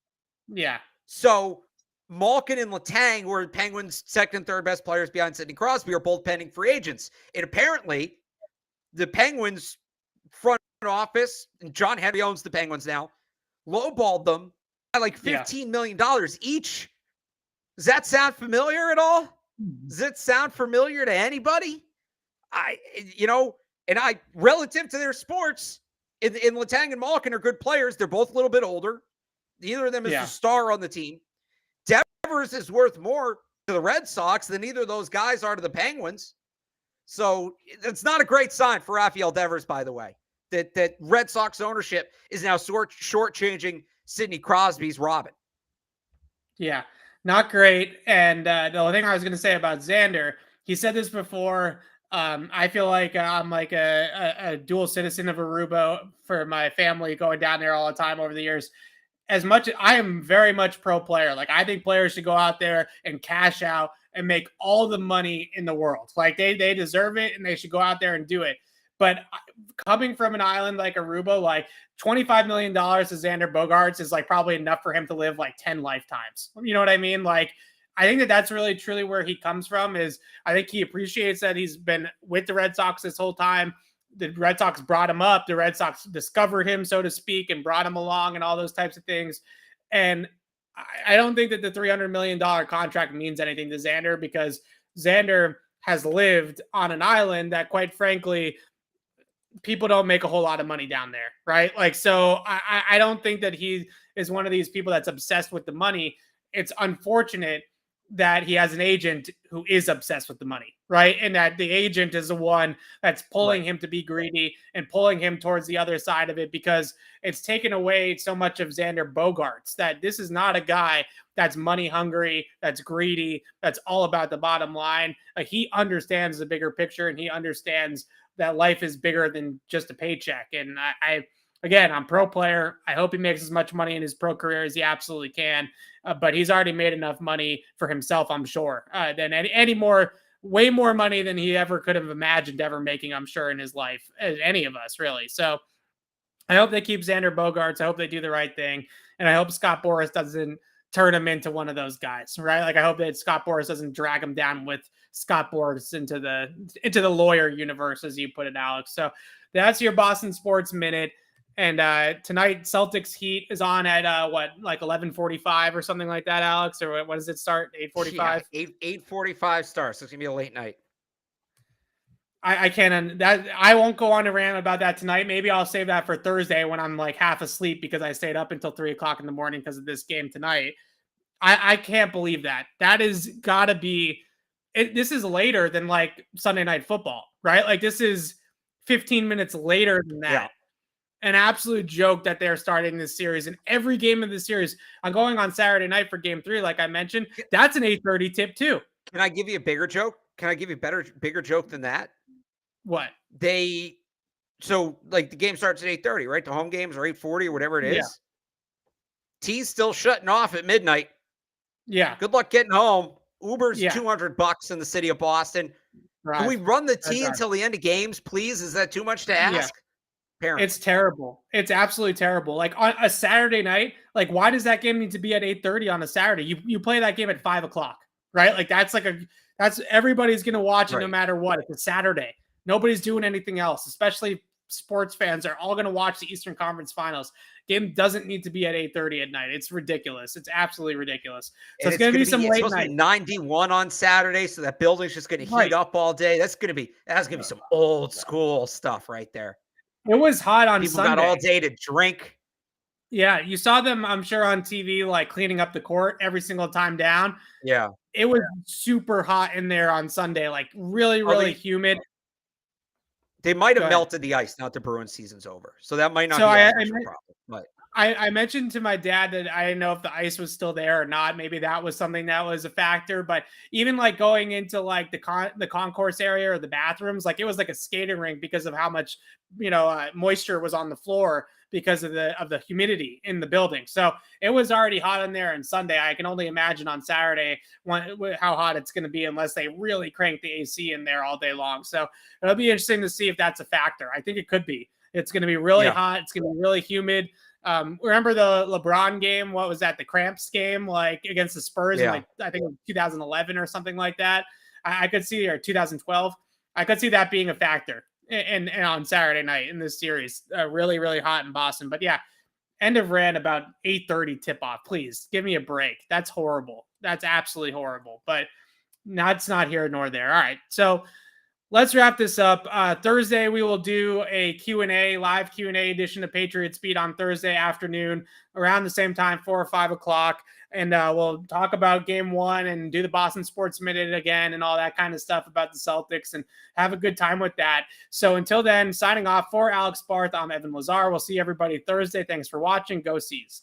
Yeah. So Malkin and Letang were Penguins' second and third best players behind Sidney Crosby, are both pending free agents. And apparently, the Penguins front office, and John Henry owns the Penguins now, lowballed them by like $15 million each. Does that sound familiar at all? Does it sound familiar to anybody? Relative to their sports, in Letang and Malkin are good players. They're both a little bit older. Neither of them is a star on the team. Devers is worth more to the Red Sox than either of those guys are to the Penguins. So it's not a great sign for Rafael Devers, by the way, that Red Sox ownership is now shortchanging Sidney Crosby's Robin. Yeah. Not great. And the only thing I was going to say about Xander, he said this before. I feel like I'm like a dual citizen of Aruba for my family, going down there all the time over the years. As much as I am very much pro player, like I think players should go out there and cash out and make all the money in the world. Like they deserve it and they should go out there and do it. But coming from an island like Aruba, like $25 million to Xander Bogaerts is like probably enough for him to live like 10 lifetimes. You know what I mean? Like, I think that that's really truly where he comes from. Is I think he appreciates that he's been with the Red Sox this whole time. The Red Sox brought him up. The Red Sox discovered him, so to speak, and brought him along and all those types of things. And I don't think that the $300 million contract means anything to Xander, because Xander has lived on an island that, quite frankly, people don't make a whole lot of money down there, right? Like, so I don't think that he is one of these people that's obsessed with the money. It's unfortunate that he has an agent who is obsessed with the money, right? And that the agent is the one that's pulling him to be greedy and pulling him towards the other side of it, because it's taken away so much of Xander Bogaerts. That this is not a guy that's money hungry, that's greedy, that's all about the bottom line. He understands the bigger picture, and he understands that life is bigger than just a paycheck. And again, I'm pro player. I hope he makes as much money in his pro career as he absolutely can. But he's already made enough money for himself, I'm sure, than way more money than he ever could have imagined ever making, I'm sure, in his life, as any of us, really. So I hope they keep Xander Bogaerts. I hope they do the right thing. And I hope Scott Boras doesn't turn him into one of those guys, right? Like, I hope that Scott Boras doesn't drag him down with Scott Boras into the lawyer universe, as you put it, Alex. So that's your Boston Sports Minute. And tonight, Celtics Heat is on at like 11:45 or something like that, Alex? Or what does it start? 8:45? Yeah, 8:45 starts. So it's gonna be a late night. I can't that I won't go on a rant about that tonight. Maybe I'll save that for Thursday when I'm like half asleep because I stayed up until 3:00 in the morning because of this game tonight. I can't believe that. That is gotta be this is later than like Sunday Night Football, right? Like, this is 15 minutes later than that. Yeah. An absolute joke that they're starting this series. And every game of the series, I'm going on Saturday night for game 3, like I mentioned. That's an 8:30 tip too. Can I give you a bigger joke? Can I give you a bigger joke than that? What? So like the game starts at 8:30, right? The home games are 8:40 or whatever it is. Yeah. T's still shutting off at midnight. Yeah. Good luck getting home. Uber's Yeah. $200 in the city of Boston. Right. Can we run the T until the end of games, please? Is that too much to ask? Yeah. Apparently. It's terrible. It's absolutely terrible. Like, on a Saturday night, like, why does that game need to be at 8:30 on a Saturday? You play that game at 5:00, right? Like, that's everybody's gonna watch it no matter what. It's a Saturday. Nobody's doing anything else, especially sports fans are all gonna watch the Eastern Conference Finals. Game doesn't need to be at 8:30 at night. It's ridiculous. It's absolutely ridiculous. So it's gonna be some late night. 91 on Saturday, so that building's just gonna heat up all day. That's gonna be some old school stuff right there. It was hot on People Sunday. got all day to drink. Yeah, you saw them, I'm sure, on TV, like cleaning up the court every single time down. Yeah. It was super hot in there on Sunday, like really, really humid. They might have melted the ice now that the Bruins season's over. So that might not be a problem. But I mentioned to my dad that I didn't know if the ice was still there or not. Maybe that was something that was a factor. But even like going into like the concourse area or the bathrooms, like it was like a skating rink because of how much moisture was on the floor because of the humidity in the building. So it was already hot in there on Sunday. I can only imagine on Saturday how hot it's going to be unless they really crank the AC in there all day long. So it'll be interesting to see if that's a factor. I think it could be. It's going to be really hot. It's going to be really humid. Remember the LeBron game? What was that? The Cramps game, like against the Spurs in like, I think 2011 or something like that. I could see, or 2012. I could see that being a factor and on Saturday night in this series. Really, really hot in Boston. But yeah, end of rant about 8:30 tip off. Please give me a break. That's horrible. That's absolutely horrible. But that's not here nor there. All right. So let's wrap this up. Thursday, we will do a Q&A, live Q&A edition of Patriots Beat on Thursday afternoon around the same time, 4 or 5 o'clock. And we'll talk about game 1 and do the Boston Sports Minute again and all that kind of stuff about the Celtics and have a good time with that. So until then, signing off for Alex Barth, I'm Evan Lazar. We'll see everybody Thursday. Thanks for watching. Go Seas.